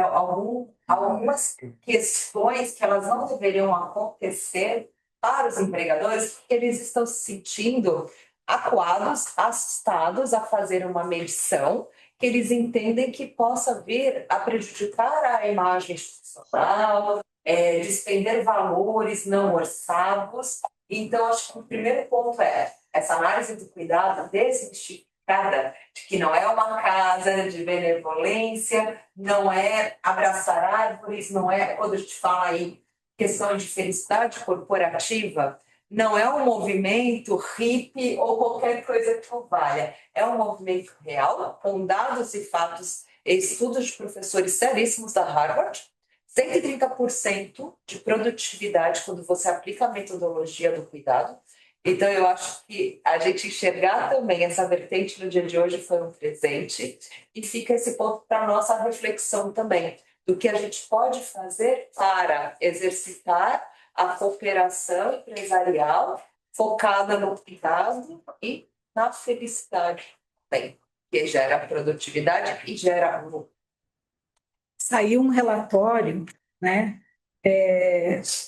algumas questões que elas não deveriam acontecer para os empregadores, porque eles estão se sentindo acuados, assustados a fazer uma medição que eles entendem que possa vir a prejudicar a imagem institucional, despender valores não orçados. Então, acho que o primeiro ponto é essa análise do cuidado desmistificada de que não é uma casa de benevolência, não é abraçar árvores, não é, quando a gente fala aí questão de felicidade corporativa, não é um movimento hippie ou qualquer coisa que não valha. É um movimento real, com dados e fatos, estudos de professores seríssimos da Harvard, 130% de produtividade quando você aplica a metodologia do cuidado. Então, eu acho que a gente enxergar também essa vertente no dia de hoje foi um presente e fica esse ponto para a nossa reflexão também, do que a gente pode fazer para exercitar a cooperação empresarial focada no cuidado e na felicidade também, que gera produtividade e gera lucro. Saiu um relatório, né,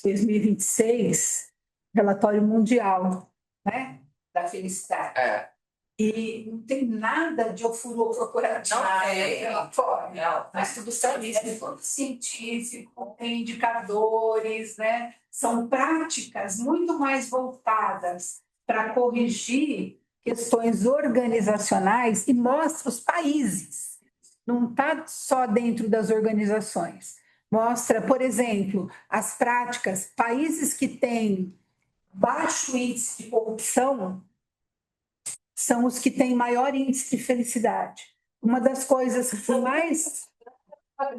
2026, relatório mundial, né, da felicidade. E não tem nada de ofurô corporativo. Não tem. Relatório. Não, mas tudo seríssimo. É todo científico, tem indicadores, né? São práticas muito mais voltadas para corrigir questões organizacionais e mostra os países. Não está só dentro das organizações. Mostra, por exemplo, as práticas, países que têm baixo índice de corrupção são os que têm maior índice de felicidade. Uma das coisas que mais... O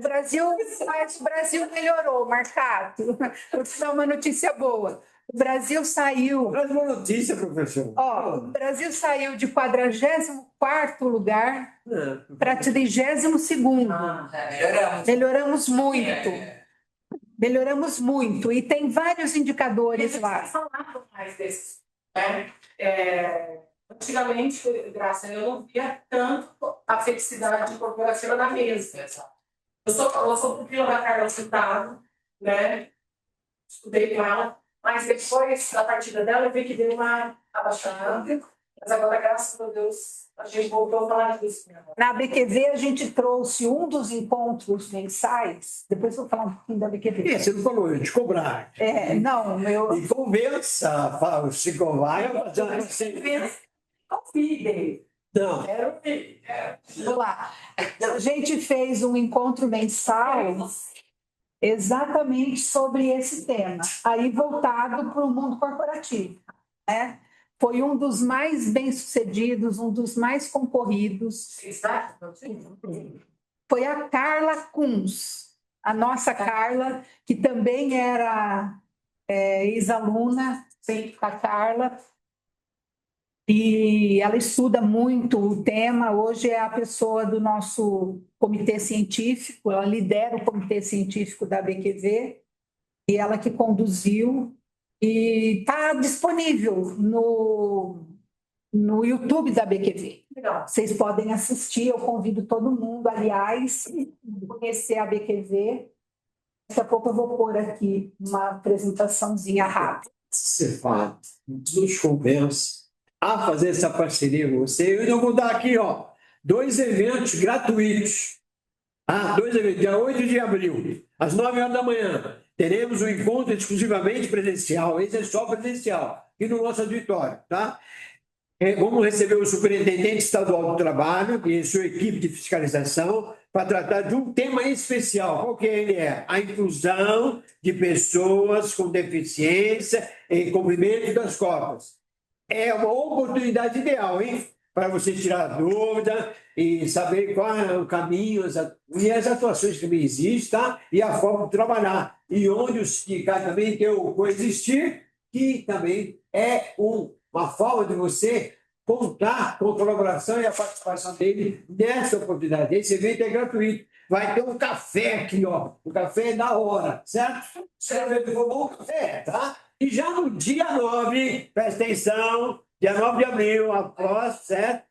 Brasil melhorou, Marcato. Vou te dar uma notícia boa. O Brasil saiu... Traz uma notícia, professor. O Brasil saiu de 44º lugar para 32º. Melhoramos muito. Melhoramos muito. E tem vários indicadores lá. Falar mais desses, né? Antigamente, Graça, eu não via tanto a felicidade corporativa na mesa. Eu sou pupila da Carla Furtado, né? Estudei com ela, mas depois da partida dela eu vi que deu uma abaixada. Mas agora, graças a Deus, a gente voltou a falar disso. Na BQV, a gente trouxe um dos encontros mensais. Depois eu vou falar um pouquinho da BQV. Você não falou, eu te cobrar. Não, eu... E convença, se vai a fazer uma receita. Convidem. Não. Vamos lá. A gente fez um encontro mensal exatamente sobre esse tema, aí voltado para o mundo corporativo, né? Foi um dos mais bem-sucedidos, um dos mais concorridos. Foi a Carla Kunz, a nossa Carla, que também era ex-aluna, sempre com a Carla, e ela estuda muito o tema. Hoje é a pessoa do nosso comitê científico, ela lidera o comitê científico da BQV, e ela que conduziu, e está disponível no YouTube da BQV. Vocês podem assistir, eu convido todo mundo, aliás, a conhecer a BQV. Daqui a pouco eu vou pôr aqui uma apresentaçãozinha rápida. Você fala, nos convence a fazer essa parceria com você. Eu vou dar aqui, 2 eventos gratuitos. 2 eventos, dia 8 de abril, às 9h da manhã. Teremos um encontro exclusivamente presencial. Esse é só presencial, aqui no nosso auditório, tá? Vamos receber o superintendente estadual do trabalho e sua equipe de fiscalização para tratar de um tema especial. Qual que ele é? A inclusão de pessoas com deficiência em cumprimento das cotas. É uma oportunidade ideal, hein? para você tirar dúvida e saber qual é o caminho e as atuações que também existem, tá? E a forma de trabalhar. E onde o sindicato também tem o coexistir, que também é uma forma de você contar com a colaboração e a participação dele nessa oportunidade. Esse evento é gratuito. Vai ter um café aqui, ó. O café é da hora, certo? Você vai ver bom café, tá? E já no dia 9, presta atenção, dia 9 de abril, após, certo?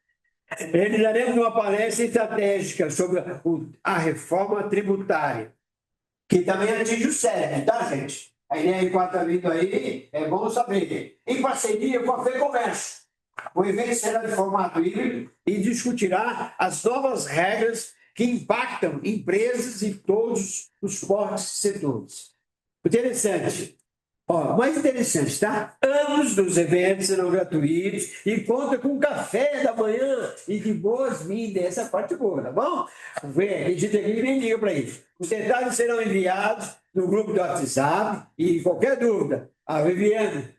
Realizaremos uma palestra estratégica sobre a reforma tributária, que também atinge o cérebro, tá, gente? A ideia enquanto está vindo aí, é bom saber. Em parceria com a FEComércio. O evento será de formato híbrido e discutirá as novas regras que impactam empresas em todos os portos e setores. Interessante. Ó, mais interessante, tá? Ambos dos eventos serão gratuitos e conta com café da manhã e de boas-vindas, essa parte boa, tá bom? Vem, a gente aqui nem liga para isso. Os detalhes serão enviados no grupo do WhatsApp e qualquer dúvida, a Viviane,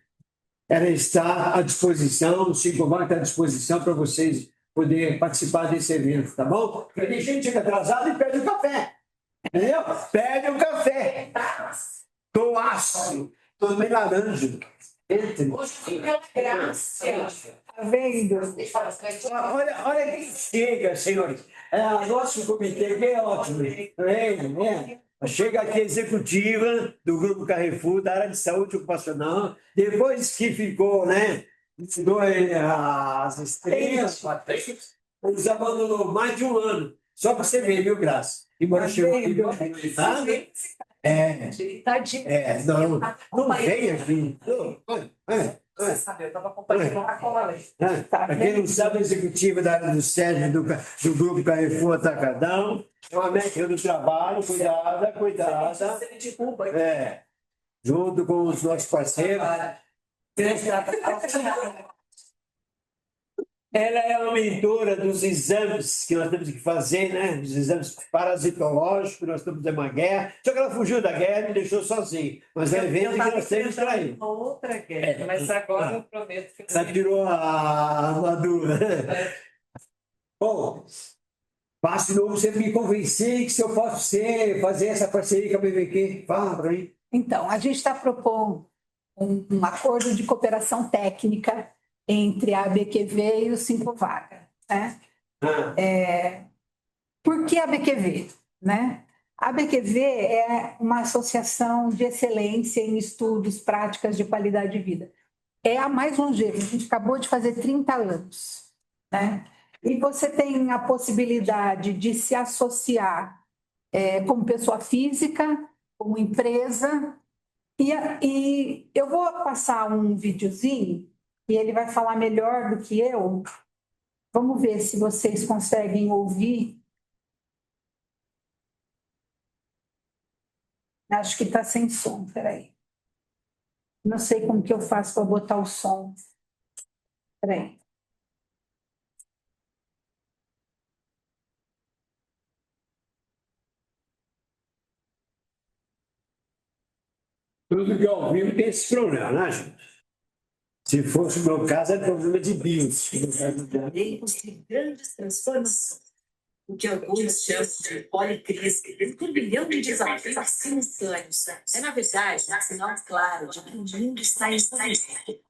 ela está à disposição, o Sincovan está à disposição para vocês poderem participar desse evento, tá bom? Porque tem gente que chega atrasado e pede o café, entendeu? Pede o café. Tô ácido. Tô meio laranja. Entre. Hoje fica pela graça. Tá vendo? Olha quem chega, senhores. Nosso comitê aqui é ótimo. Né? Chega aqui a executiva do Grupo Carrefour, da área de saúde ocupacional, depois que ficou, né? As estrelas, eles abandonou mais de um ano. Só para você ver, viu, Graça? Embora chegou aqui, tá? Tadinho. Não vem aqui. Você sabe, eu estava acompanhando a cola ali. Para quem não sabe, a executiva da área do SED do Grupo Carrefour Atacadão é uma médica do trabalho, cuidada. Junto com os nossos parceiros. Ela é a mentora dos exames que nós temos que fazer, né? Os exames parasitológicos, nós estamos em uma guerra. Só que ela fugiu da guerra e me deixou sozinho. Mas é evento que nós temos para ir. Outra guerra, mas agora eu prometo que Ela tirou a armadura. Bom, passo de novo você me convencer que se eu posso fazer essa parceria com a BBQ. Fala para mim. Então, a gente está propondo um acordo de cooperação técnica entre a ABQV e o Cinco Vaga, né? Por que a ABQV, né? A ABQV é uma associação de excelência em estudos, práticas de qualidade de vida. É a mais longeva, a gente acabou de fazer 30 anos, né? E você tem a possibilidade de se associar como pessoa física, como empresa, e eu vou passar um videozinho e ele vai falar melhor do que eu. Vamos ver se vocês conseguem ouvir. Acho que está sem som, peraí. Não sei como que eu faço para botar o som. Peraí. Tudo que é ao vivo tem esse problema, né, gente? Se fosse o meu caso, é problema de BIOS. Tempos de grandes transformações, o que alguns chamam de policrise, um turbilhão de desafios simultâneos. É, na verdade, um sinal claro de que o mundo está em movimento.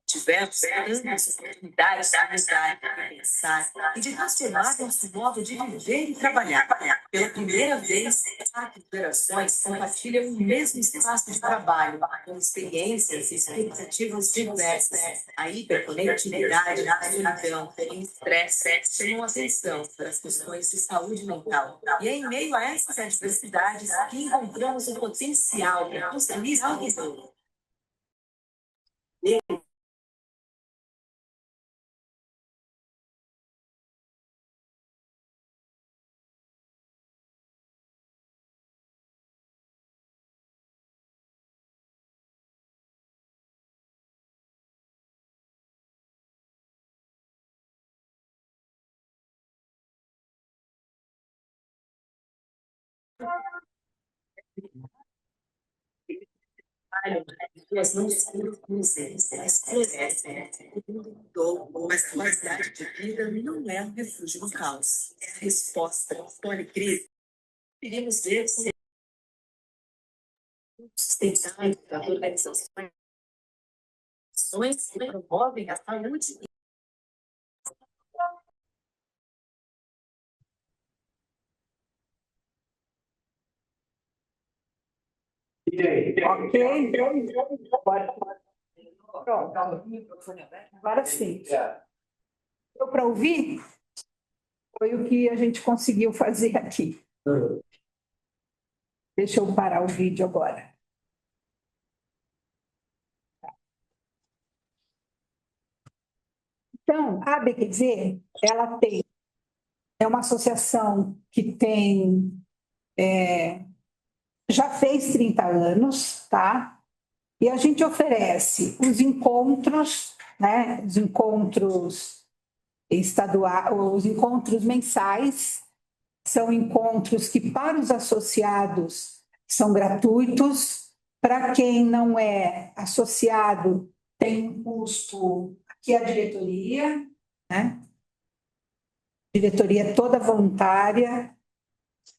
Tivemos tantas oportunidades de mudar, de pensar e de transformar nosso modo de viver e trabalhar. Pela primeira vez, quatro gerações compartilham o mesmo espaço de trabalho, com experiências e expectativas diversas. A hiperconectividade, a solidão e o estresse chamam atenção para as questões de saúde mental. E é em meio a essas adversidades que encontramos o potencial para construir algo novo. trabalho, as pessoas não se produzem, elas florescem. O mundo mudou, mas a qualidade de vida não é um refúgio no caos. É a resposta à policrise. Queríamos ver se sustentável das organizações que promovem a saúde. Ok? Pronto. Agora sim. Deu para ouvir? Foi o que a gente conseguiu fazer aqui. Deixa eu parar o vídeo agora. Então, a ABQV, ela é uma associação que já fez 30 anos, tá? E a gente oferece os encontros, né? Os encontros estaduais, os encontros mensais, são encontros que para os associados são gratuitos, para quem não é associado tem um custo, aqui é a diretoria, né? Diretoria toda voluntária.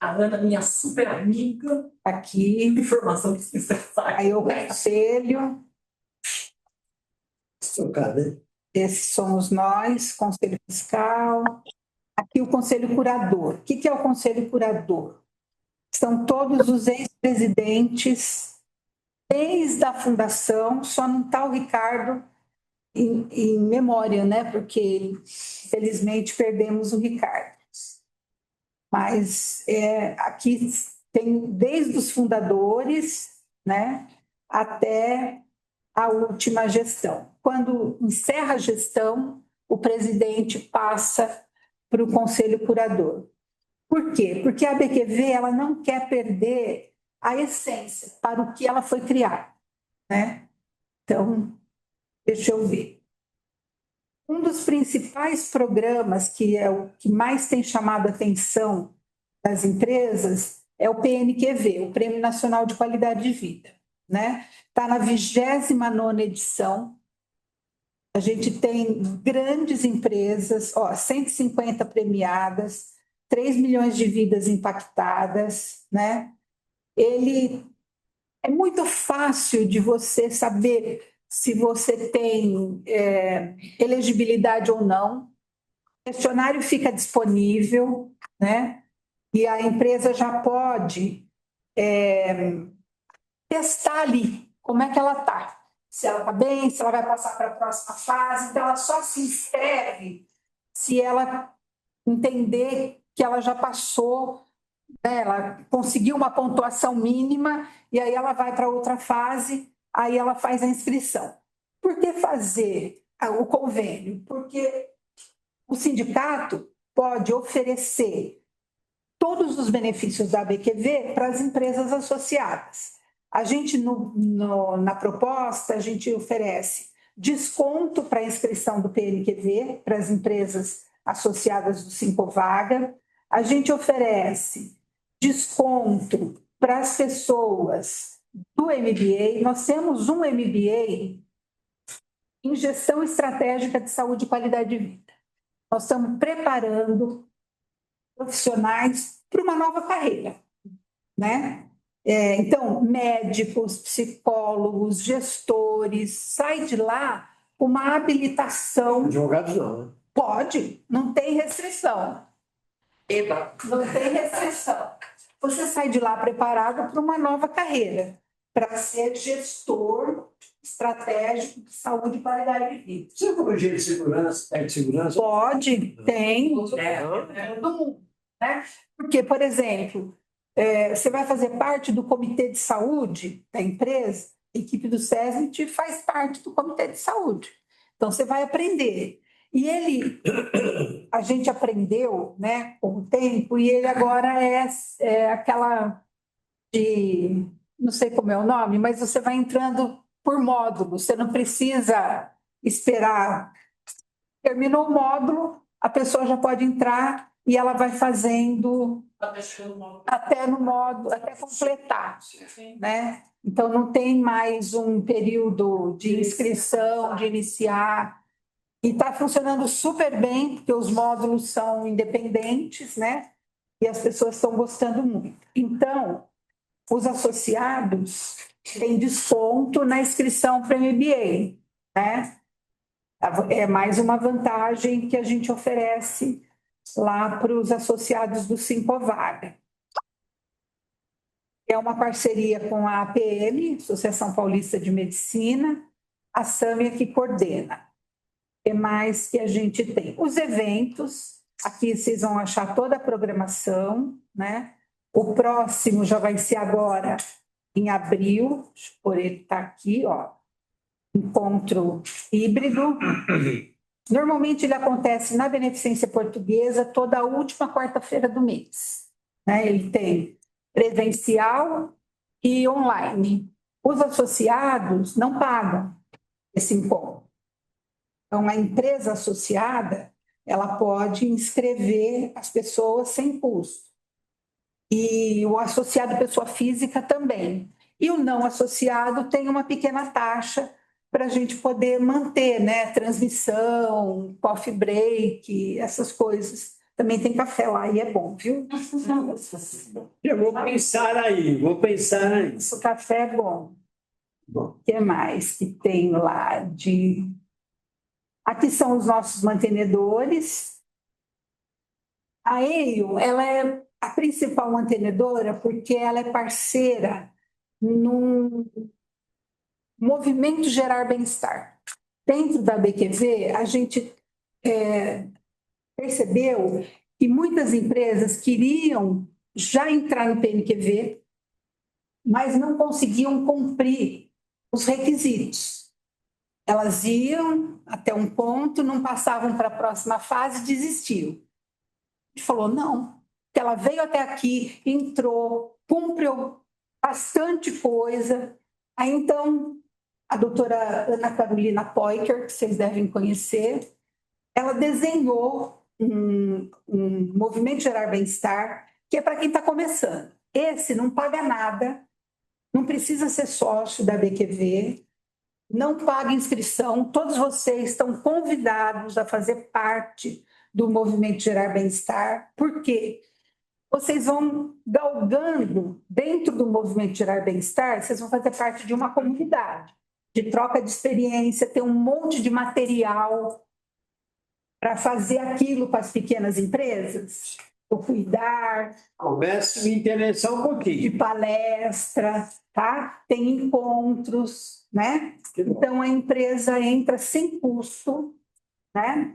A Ana, minha super amiga, Aqui, informação desnecessária. aí o conselho, Né? esses somos nós, conselho fiscal. Aqui o conselho curador. O que é o conselho curador? São todos os ex-presidentes, desde a fundação, só não está o Ricardo em memória, né? Porque, infelizmente, perdemos o Ricardo. Mas aqui tem desde os fundadores, né, até a última gestão. Quando encerra a gestão, o presidente passa para o conselho curador. Por quê? Porque a ABQV ela não quer perder a essência para o que ela foi criada, né? Então, deixa eu ver. Um dos principais programas, que é o que mais tem chamado a atenção das empresas, é o PNQV, o Prêmio Nacional de Qualidade de Vida, né? Está na 29ª edição. A gente tem grandes empresas, 150 premiadas, 3 milhões de vidas impactadas, né? Ele é muito fácil de você saber se você tem elegibilidade ou não. O questionário fica disponível, né? E a empresa já pode testar ali como é que ela está. Se ela está bem, se ela vai passar para a próxima fase. Então, ela só se inscreve se ela entender que ela já passou, né? Ela conseguiu uma pontuação mínima e aí ela vai para outra fase, aí ela faz a inscrição. Por que fazer o convênio? Porque o sindicato pode oferecer todos os benefícios da ABQV para as empresas associadas. A gente, na proposta, a gente oferece desconto para a inscrição do PNQV para as empresas associadas do Sincovaga. A gente oferece desconto para as pessoas do MBA. Nós temos um MBA em Gestão Estratégica de Saúde e Qualidade de Vida. Nós estamos preparando profissionais para uma nova carreira, né? Então, médicos, psicólogos, gestores, sai de lá com uma habilitação. Advogados não, né? Pode, não tem restrição. Eba. Não tem restrição. Você sai de lá preparado para uma nova carreira, para ser gestor estratégico de saúde e qualidade de vida. Psicologia de segurança, técnico de segurança? Pode, tem. Todo mundo, né? Porque, por exemplo, você vai fazer parte do comitê de saúde da empresa, a equipe do SESMIT faz parte do comitê de saúde. Então, você vai aprender. E a gente aprendeu, né, com o tempo, e ele agora é aquela de, não sei como é o nome, mas você vai entrando por módulo, você não precisa esperar. Terminou o módulo, a pessoa já pode entrar e ela vai fazendo Tá deixando uma- até no modo, até completar, né? Então não tem mais um período de inscrição, de iniciar. E está funcionando super bem, porque os módulos são independentes, né? E as pessoas estão gostando muito. Então, os associados têm desconto na inscrição para o MBA, né? É mais uma vantagem que a gente oferece lá para os associados do Sincovaga. É uma parceria com a APM, Associação Paulista de Medicina, a Sâmia que coordena. O que mais que a gente tem? Os eventos, aqui vocês vão achar toda a programação, né? O próximo já vai ser agora em abril, deixa eu por ele está aqui, ó. Encontro híbrido. Normalmente ele acontece na Beneficência Portuguesa toda a última quarta-feira do mês, né? Ele tem presencial e online. Os associados não pagam esse encontro. Então, a empresa associada, ela pode inscrever as pessoas sem custo. E o associado pessoa física também. E o não associado tem uma pequena taxa para a gente poder manter, né? Transmissão, coffee break, essas coisas. Também tem café lá e é bom, viu? Eu vou pensar aí. O café é bom. O que mais que tem lá de... Aqui são os nossos mantenedores. A EIO, ela é a principal mantenedora porque ela é parceira no movimento Gerar Bem-Estar. Dentro da BQV, a gente percebeu que muitas empresas queriam já entrar no PNQV, mas não conseguiam cumprir os requisitos. Elas iam até um ponto, não passavam para a próxima fase e desistiam. A gente falou, não, porque ela veio até aqui, entrou, cumpriu bastante coisa. Aí, então, a doutora Ana Carolina Poiker, que vocês devem conhecer, ela desenhou um movimento Gerar Bem-Estar, que é para quem está começando. Esse não paga nada, não precisa ser sócio da BQV, não paga inscrição, todos vocês estão convidados a fazer parte do movimento Gerar Bem-Estar, porque vocês vão galgando dentro do movimento Gerar Bem-Estar, vocês vão fazer parte de uma comunidade, de troca de experiência, ter um monte de material para fazer aquilo com as pequenas empresas, o cuidar, Começa a me interessar um de pouquinho. palestra, tá? Tem encontros, né? Então a empresa entra sem custo, né?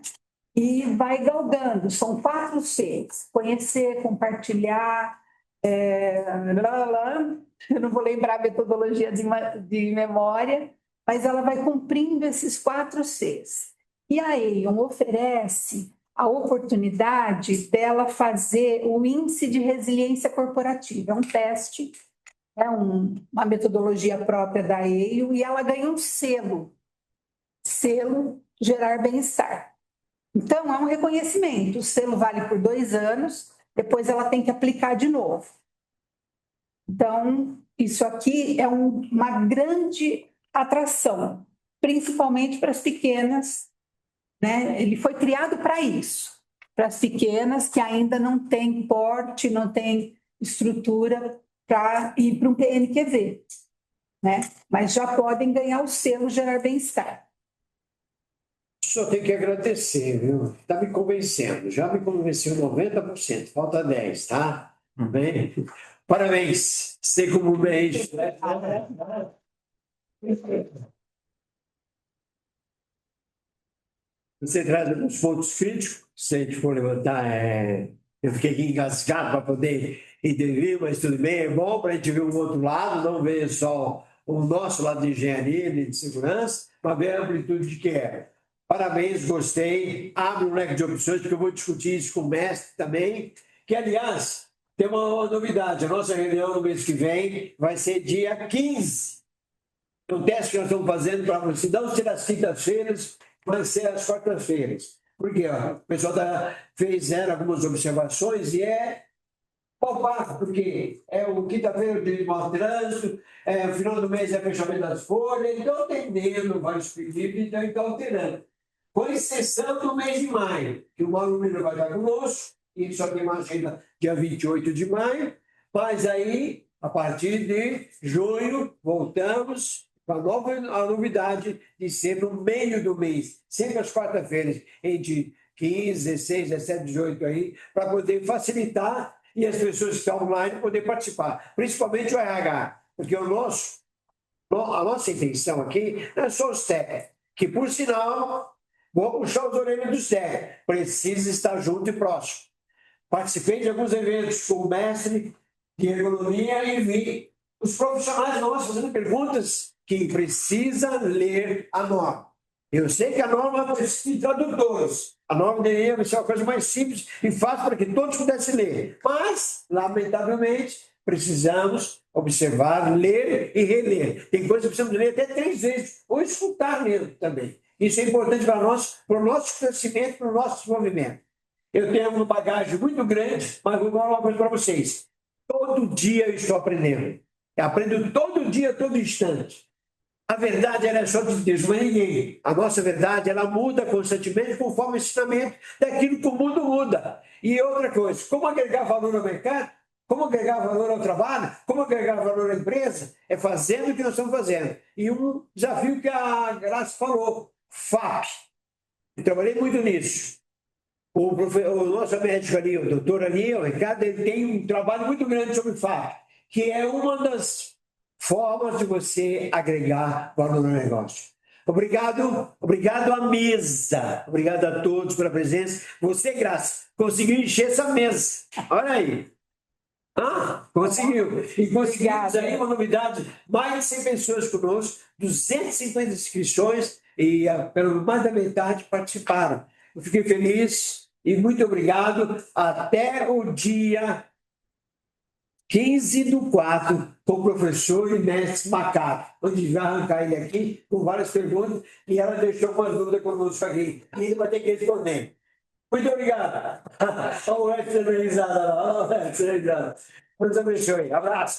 E vai galgando. São 4 Cs: conhecer, compartilhar, eu não vou lembrar a metodologia de memória, mas ela vai cumprindo esses 4 Cs. E a Aon oferece a oportunidade dela fazer o índice de resiliência corporativa. É um teste, é uma metodologia própria da Aon, e ela ganha um selo Gerar Bem-Estar. Então, é um reconhecimento. O selo vale por 2 anos, depois ela tem que aplicar de novo. Então, isso aqui é uma grande atração, principalmente para as pequenas, né? Ele foi criado para isso, para as pequenas que ainda não têm porte, não têm estrutura para ir para um PNQV, né? Mas já podem ganhar o selo Gerar Bem-Estar. Só tenho que agradecer, viu? Está me convencendo. Já me convenceu 90%. Falta 10, tá? Bem? Parabéns. Sei como beijo. Você traz alguns pontos críticos, se a gente for levantar, eu fiquei aqui engasgado para poder entender, mas tudo bem, é bom para a gente ver o outro lado, não ver só o nosso lado de engenharia e de segurança, mas ver a amplitude de que é. Parabéns, gostei, abre um leque de opções, porque eu vou discutir isso com o mestre também, que, aliás, tem uma novidade, a nossa reunião no mês que vem vai ser dia 15. O teste que nós estamos fazendo para você, não ser as quintas-feiras, vai ser às quartas-feiras. Porque ó, o pessoal fizeram algumas observações e é palpável, porque é o quinta-feira de mau trânsito, o final do mês é fechamento das folhas, então atendendo vários pedidos, então está alterando. Com exceção do mês de maio, que o Mauro Miller vai estar conosco, e só tem uma agenda dia 28 de maio, mas aí, a partir de junho, voltamos com a novidade de ser no meio do mês, sempre às quarta-feiras, entre 15, 16, 17, 18 aí, para poder facilitar e as pessoas que estão online poder participar, principalmente o RH, porque a nossa intenção aqui não é só os técnicos, que por sinal, vou puxar os orelhas dos técnicos, precisa estar junto e próximo. Participei de alguns eventos com o mestre de ergonomia e vi os profissionais nossos fazendo perguntas que precisa ler a norma. Eu sei que a norma precisa de tradutores. A norma deveria ser uma coisa mais simples e fácil para que todos pudessem ler. Mas, lamentavelmente, precisamos observar, ler e reler. Tem coisas que precisamos ler até 3 vezes, ou escutar mesmo também. Isso é importante para nós, para o nosso crescimento, para o nosso desenvolvimento. Eu tenho uma bagagem muito grande, mas vou falar uma coisa para vocês. Todo dia eu estou aprendendo. Eu aprendo todo dia, todo instante. A verdade ela é só de Deus, mas ninguém. A nossa verdade ela muda constantemente conforme o ensinamento daquilo que o mundo muda. E outra coisa, como agregar valor ao mercado, como agregar valor ao trabalho, como agregar valor à empresa, é fazendo o que nós estamos fazendo. E um desafio que a Graça falou, FAP. Eu trabalhei muito nisso. O nosso médico ali, o doutor ali, o Ricardo, ele tem um trabalho muito grande sobre FAP, que é uma das formas de você agregar valor no negócio. Obrigado à mesa, obrigado a todos pela presença. Você, Graça, conseguiu encher essa mesa. Olha aí. Conseguiu. E conseguimos aí uma novidade, mais de 100 pessoas conosco, 250 inscrições e pelo mais da metade participaram. Eu fiquei feliz e muito obrigado. Até o dia 15/4, com o professor e mestre Macaco, onde vai arrancar ele aqui com várias perguntas e ela deixou uma dúvida conosco aqui. E ele vai ter que responder. Muito obrigado. Olha o Edson dando risada lá. Olha o Edson dando risada. Deus abençoe. Abraço.